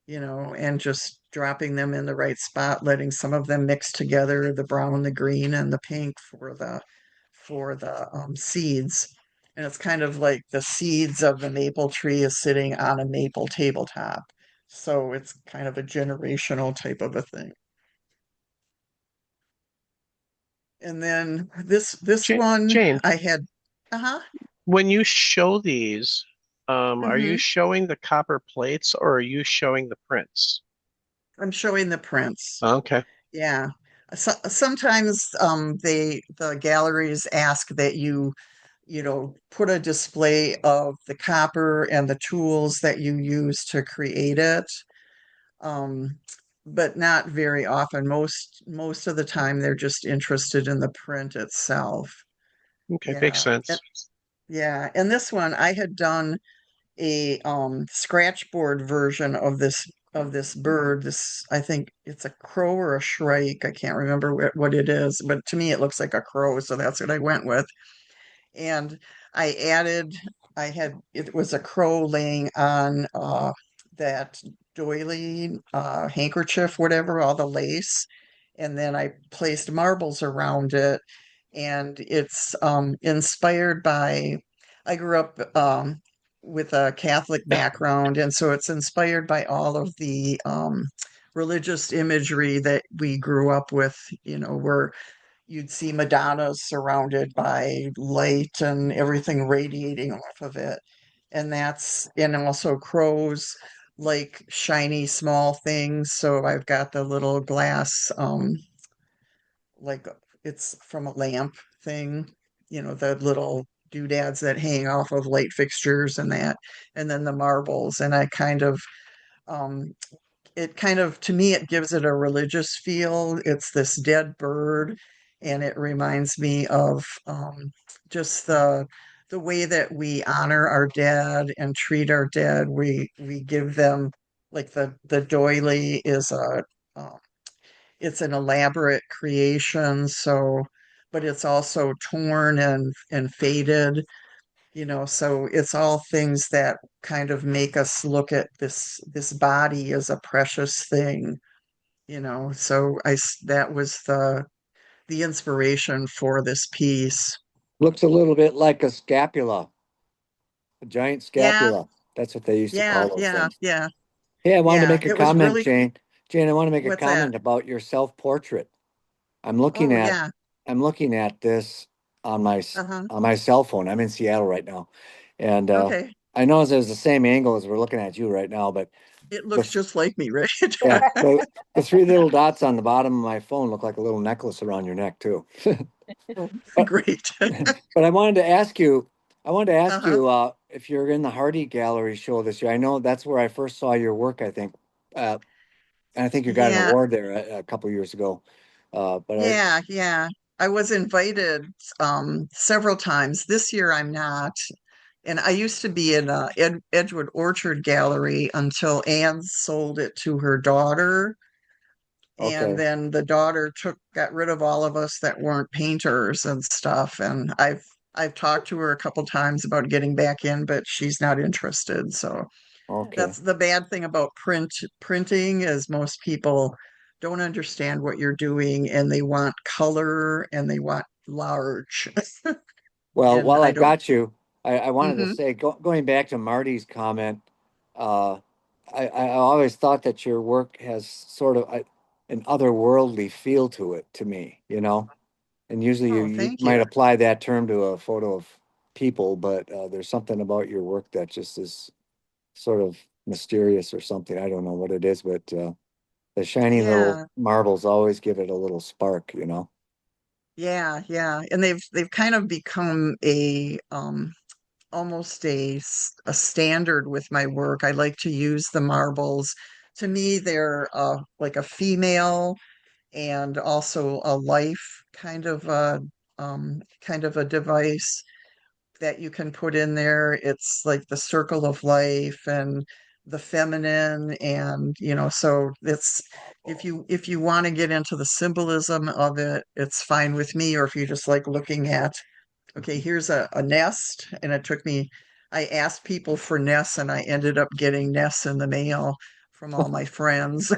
and just dropping them in the right spot, letting some of them mix together, the brown, the green, and the pink for the seeds. And it's kind of like the seeds of the maple tree is sitting on a maple tabletop. So it's kind of a generational type of a thing. And then this Jane, one Jane, I had, uh-huh. when you show these, are you hmm showing the copper plates or are you showing the prints? I'm showing the prints. Okay. Yeah. Sometimes the galleries ask that you put a display of the copper and the tools that you use to create it. Um, but not very often. Most of the time they're just interested in the print itself. Okay, makes Yeah. sense. Yeah. And this one I had done a scratchboard version of this bird. This I think it's a crow or a shrike. I can't remember what it is, but to me it looks like a crow, so that's what I went with. And I added, it was a crow laying on that doily handkerchief, whatever, all the lace. And then I placed marbles around it. And it's inspired by, I grew up with a Catholic background. And so it's inspired by all of the religious imagery that we grew up with, where you'd see Madonnas surrounded by light and everything radiating off of it. And also crows like shiny small things. So I've got the little glass, like it's from a lamp thing, the little doodads that hang off of light fixtures and that, and then the marbles. And um, it kind of, to me, it gives it a religious feel. It's this dead bird, and it reminds me of just the way that we honor our dead and treat our dead. We give them, like, the doily is uh, it's an elaborate creation, so, but it's also torn and faded, so it's all things that kind of make us look at this body as a precious thing, so that was the inspiration for this piece. Looks a little bit like a scapula, a giant Yeah, scapula. That's what they used to yeah, call those yeah, things. yeah, Hey, I wanted to yeah, make a it was comment, really. Jane. Jane, I want to make a What's that? comment about your self-portrait. I'm looking Oh, at yeah. I'm looking at this on Uh-huh. on my cell phone. I'm in Seattle right now. And Okay, I know there's the same angle as we're looking at you right now, but it the looks just like me, right? yeah, the three little dots on the bottom of my phone look like a little necklace around your neck too. Oh, But great. but I wanted to ask Uh-huh. you if you're in the Hardy Gallery show this year. I know that's where I first saw your work, I think. And I think you got an Yeah, award there a couple years ago. But I yeah. I was invited several times. This year I'm not. And I used to be in Edgewood Orchard Gallery until Anne sold it to her daughter. And okay. then the daughter got rid of all of us that weren't painters and stuff. And I've talked to her a couple times about getting back in, but she's not interested. So Okay. that's the bad thing about printing is most people don't understand what you're doing and they want color and they want large. Well, And while I I've don't. got you, I wanted to hmm say, going back to Marty's comment, uh, I always thought that your work has sort of an otherworldly feel to it to me, you know? And usually Oh, you thank might you. apply that term to a photo of people, but there's something about your work that just is sort of mysterious or something. I don't know what it is, but the shiny little Yeah, marbles always give it a little spark, you know? yeah. And they've kind of become a almost a standard with my work. I like to use the marbles. To me, they're like a female and also a life kind of a device that you can put in there. It's like the circle of life and the feminine, and so it's, if you want to get into the symbolism of it, it's fine with me. Or if you just like looking at, okay, here's a nest, and I asked people for nests, and I ended up getting nests in the mail from all my friends.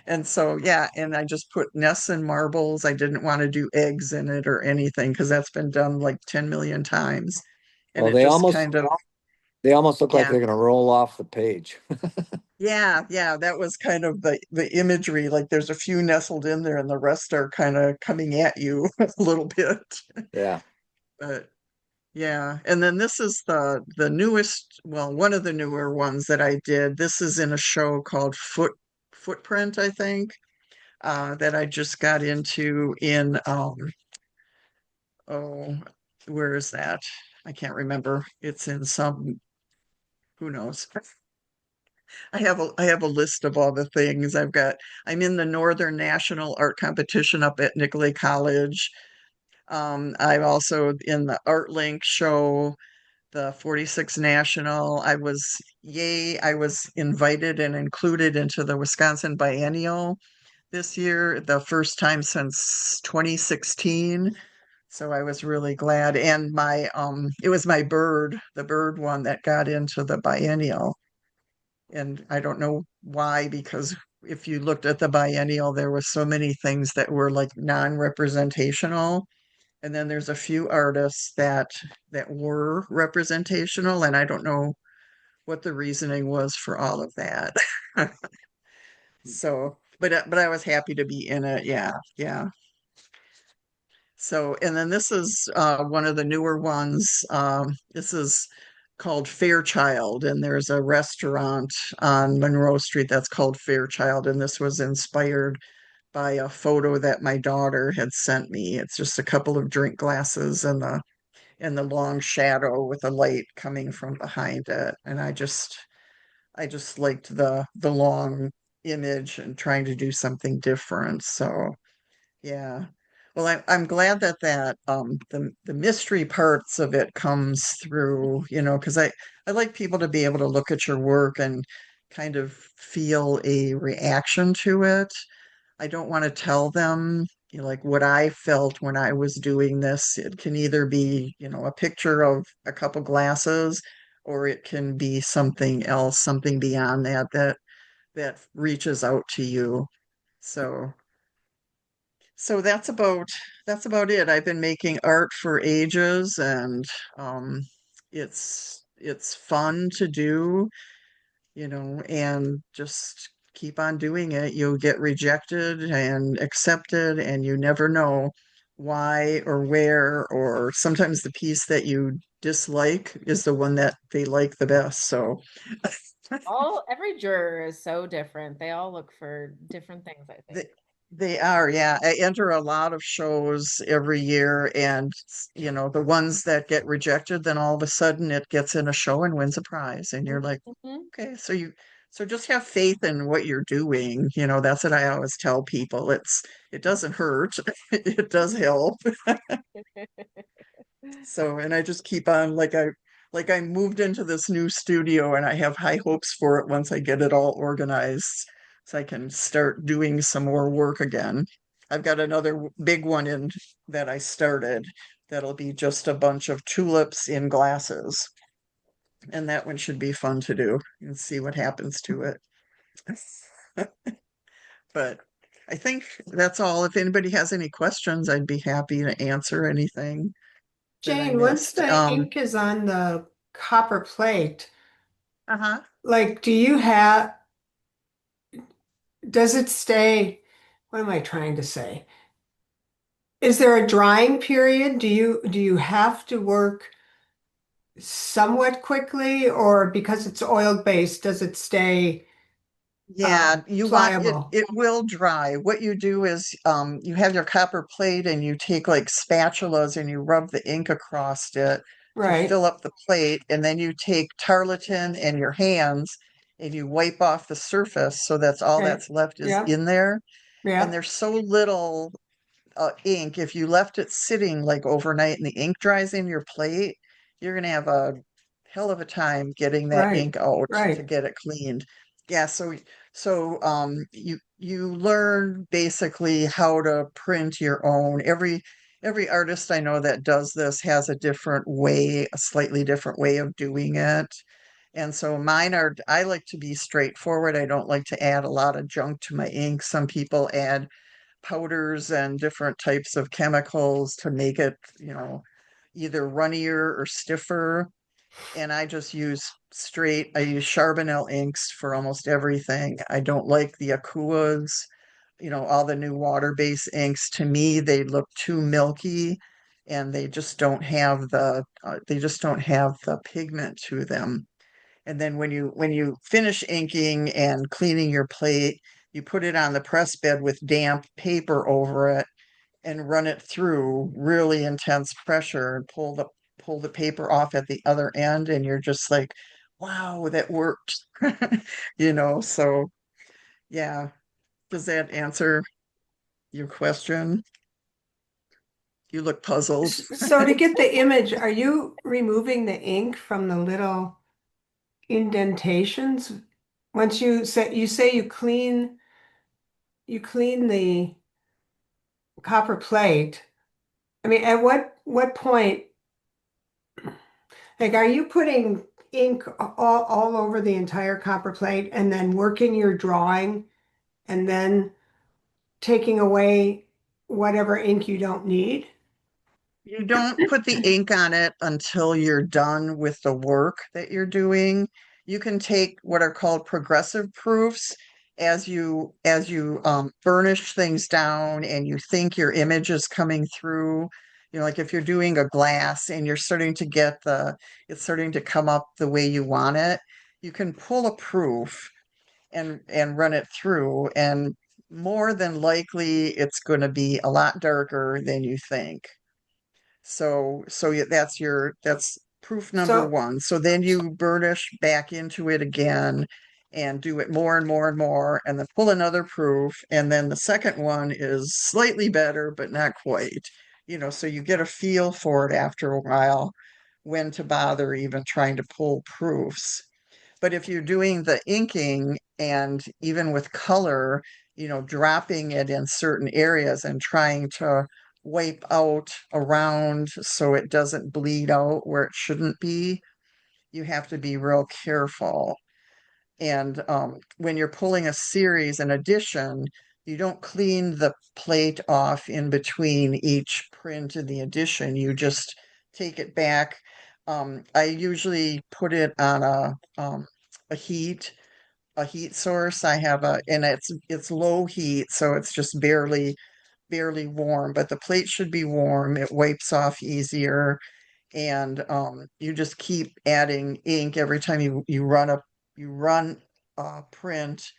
And so, yeah, and I just put nests and marbles. I didn't want to do eggs in it or anything because that's been done like 10 million times. And Well, it just kind of, they almost look like yeah, they're gonna roll off the page. Yeah, yeah, that was kind of the imagery. Like there's a few nestled in there, and the rest are kind of coming at you a little bit. Yeah. But yeah, and then this is the newest, well, one of the newer ones that I did. This is in a show called Footprint, I think, that I just got into in oh, where is that? I can't remember. It's in some, who knows. I have a list of all the things I've got. I'm in the Northern National Art Competition up at Nicolay College. I'm also in the Art Link show, the 46 National. I was invited and included into the Wisconsin Biennial this year, the first time since 2016. So I was really glad. And it was my the bird one that got into the biennial. And I don't know why, because if you looked at the biennial, there were so many things that were like non-representational. And then there's a few artists that were representational, and I don't know what the reasoning was for all of that. So, but I was happy to be in it. Yeah, yeah. So, and then this is one of the newer ones. This is called Fairchild, and there's a restaurant on Monroe Street that's called Fairchild, and this was inspired by a photo that my daughter had sent me. It's just a couple of drink glasses and the long shadow with the light coming from behind it, and I just liked the long image and trying to do something different. So yeah. Well, I'm glad that the mystery parts of it comes through, because I like people to be able to look at your work and kind of feel a reaction to it. I don't want to tell them, like what I felt when I was doing this. It can either be, a picture of a couple glasses, or it can be something else, something beyond that reaches out to you. So so that's about it. I've been making art for ages, and it's fun to do, and just keep on doing it. You'll get rejected and accepted, and you never know why or where, or sometimes the piece that you dislike is the one that they like the best. So Every juror is so different. They all look for different things, I think. They, they are, yeah. I enter a lot of shows every year, and the ones that get rejected, then all of a sudden it gets in a show and wins a prize, and you're like, Mhm. okay, so just have faith in what you're doing. That's what I always tell people. It doesn't hurt, it does help. So, and I just keep on like I moved into this new studio, and I have high hopes for it once I get it all organized so I can start doing some more work again. I've got another big one in that I started that'll be just a bunch of tulips in glasses. And that one should be fun to do and see what happens to it. But I think that's all. If anybody has any questions, I'd be happy to answer anything that I Jane, once missed. the ink is on the copper plate, Uh-huh. like, does it stay? What am I trying to say? Is there a drying period? Do you have to work somewhat quickly, or because it's oil-based, does it stay Yeah, you want it, pliable? it will dry. What you do is you have your copper plate, and you take like spatulas and you rub the ink across it to Right. fill up the plate, and then you take tarlatan and your hands and you wipe off the surface, so that's all Okay. that's left is Yeah. in there. And Yeah. there's so little ink. If you left it sitting like overnight and the ink dries in your plate, you're gonna have a hell of a time getting that Right. ink out to Right. get it cleaned. Yeah, so you learn basically how to print your own. Every artist I know that does this has a different way, a slightly different way of doing it. And so I like to be straightforward. I don't like to add a lot of junk to my ink. Some people add powders and different types of chemicals to make it, either runnier or stiffer. and I just use I use Charbonnel inks for almost everything. I don't like the Akuas, all the new water-based inks. To me, they look too milky and they just don't have the pigment to them. And then when you finish inking and cleaning your plate, you put it on the press bed with damp paper over it and run it through really intense pressure and pull the paper off at the other end, and you're just like, wow, that worked. So yeah. Does that answer your question? You look puzzled. So to get the image, are you removing the ink from the little indentations? Once you say you clean the copper plate. I mean, at what point, like, are you putting ink all over the entire copper plate and then working your drawing and then taking away whatever ink you don't need? You don't put the ink on it until you're done with the work that you're doing. You can take what are called progressive proofs as you burnish things down and you think your image is coming through. Like if you're doing a glass and you're starting to it's starting to come up the way you want it, you can pull a proof and run it through, and more than likely it's going to be a lot darker than you think. That's proof number So, one. So then you burnish back into it again and do it more and more and more, and then pull another proof. And then the second one is slightly better, but not quite. So you get a feel for it after a while when to bother even trying to pull proofs. But if you're doing the inking and even with color, dropping it in certain areas and trying to wipe out around so it doesn't bleed out where it shouldn't be, you have to be real careful. And when you're pulling a series, an edition, you don't clean the plate off in between each print and the edition. You just take it back. I usually put it on a heat a heat source. And it's low heat, so it's just barely warm, but the plate should be warm. It wipes off easier, and you just keep adding ink every time you run a print.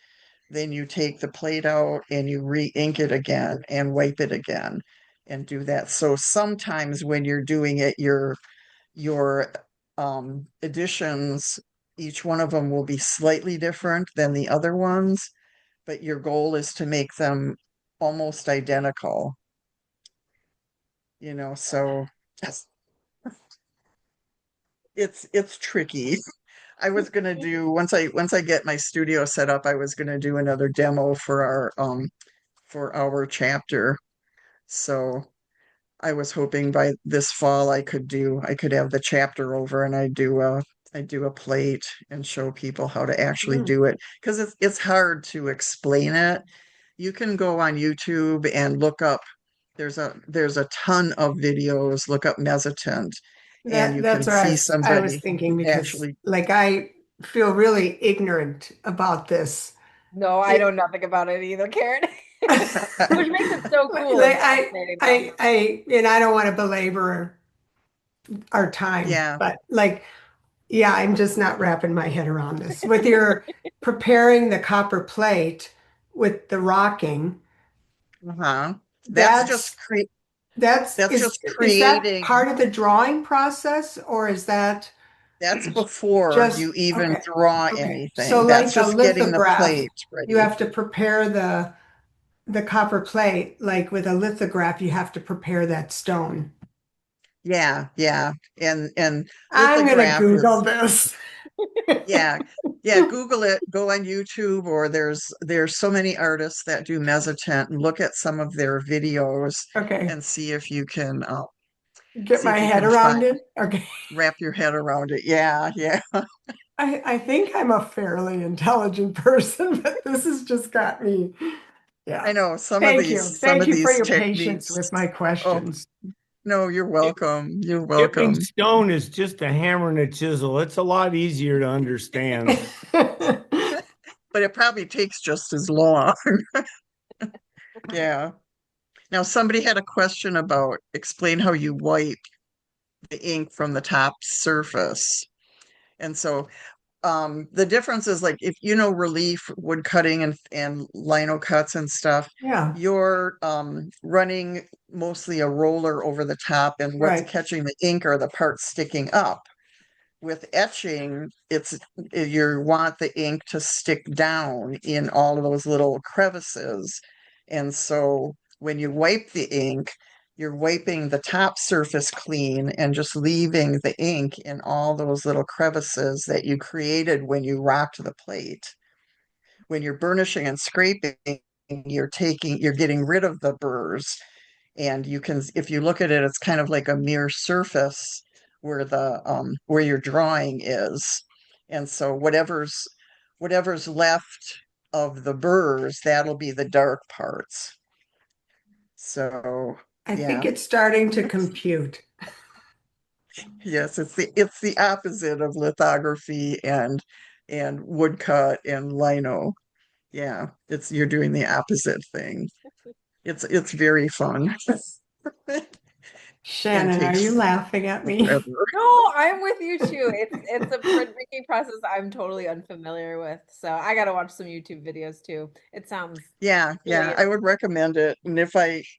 Then you take the plate out and you re-ink it again and wipe it again and do that. So sometimes when you're doing it, your editions, each one of them will be slightly different than the other ones, but your goal is to make them almost identical. So yes, it's tricky. I was gonna do once I get my studio set up, I was gonna do another demo for our chapter. So I was hoping by this fall I could have the chapter over and I do a plate and show people how to actually mm, do it, because it's hard to explain it. You can go on YouTube and look up. There's a ton of videos. Look up mesotent, and you that's can what see I was somebody thinking, who because actually. like I feel really ignorant about this. No, I know nothing about it either, Karen. Which makes it so cool and Like fascinating, though. and I don't want to belabor our time, Yeah. but like, yeah, I'm just not wrapping my head around this. With your preparing the copper plate with the rocking, Uh-huh. That's that's just cre that's that's just is that creating. part of the drawing process, or is that That's before just you even okay? draw Okay. So anything. That's like a just getting the lithograph, plate you ready. have to prepare the copper plate. Like with a lithograph, you have to prepare that stone. Yeah, yeah. And I'm gonna lithograph Google is, this. yeah. Yeah, Google it, go on YouTube, or there's so many artists that do mesotent, and look at some of their videos Okay. and see if you can Get my head find around it. Okay. wrap your head around it. Yeah, yeah. I think I'm a fairly intelligent person, but this has just got me. I Yeah. know some of Thank these you. some Thank of you for these your patience with techniques. my Oh, questions. No, you're welcome. You're Chipping welcome. stone is just a hammer and a chisel. It's a lot easier to understand. But it probably takes just as long. Yeah. Now, somebody had a question about explain how you wipe the ink from the top surface. And so the difference is like if you know relief, wood cutting and lino cuts and stuff, Yeah, you're running mostly a roller over the top, and what's right. catching the ink are the parts sticking up. With etching, it's you want the ink to stick down in all of those little crevices. And so when you wipe the ink, you're wiping the top surface clean and just leaving the ink in all those little crevices that you created when you rocked the plate. When you're burnishing and scraping, you're getting rid of the burrs, and you can, if you look at it, it's kind of like a mirror surface where the where your drawing is. And so whatever's left of the burrs, that'll be the dark parts. So I think yeah, it's starting to compute. yes, it's the opposite of lithography and woodcut and lino. Yeah, it's you're doing the opposite thing. It's very fun. And Shannon, are you takes laughing at me? forever. No, I'm with you too. It's a printmaking process I'm totally unfamiliar with. So I gotta watch some YouTube videos too. It sounds Yeah, really I would recommend it. And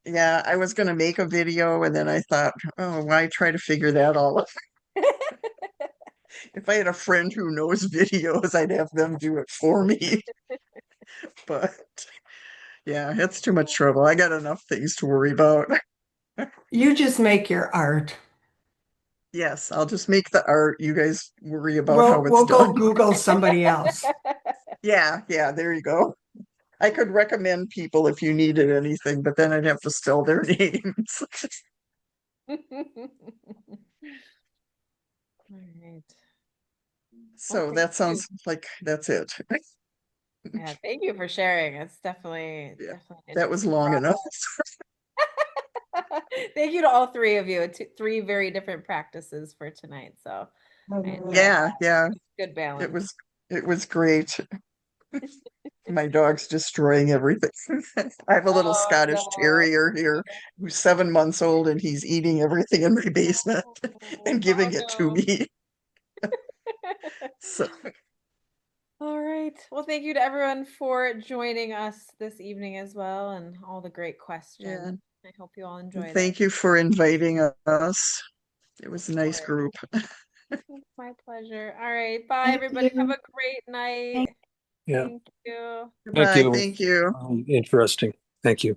yeah, I was going to make a video and then I thought, oh, why try to figure that all out? If I had a friend who knows videos, I'd have them do it for me. But yeah, it's too much trouble. I got enough things to worry about. You just make your art. Yes, I'll just make the art. You guys worry about We'll how it's we'll go done. Google somebody else. Yeah, there you go. I could recommend people if you needed anything, but then I'd have to spell their names. All right. So Well, that sounds like that's it. yeah, thank you for sharing. It's definitely Yeah, definitely that was interesting long enough. process. Thank you to all three of you. Three very different practices for tonight. So I enjoyed that. Yeah, Good it balance. was great. My dog's destroying everything. I have a little Oh Scottish no. Terrier here who's 7 months old, and he's eating everything in my basement and Oh giving it to no. me. So All right. Well, thank you to everyone for joining us this evening as well and all the great questions. yeah, I hope you all and enjoyed it. thank you for inviting us. It was a Of nice course. group. It's my pleasure. All right. Bye, Thank everybody. Have you. a great night. Yeah, Thank you. thank Goodbye. you. Thank you. Interesting. Thank you.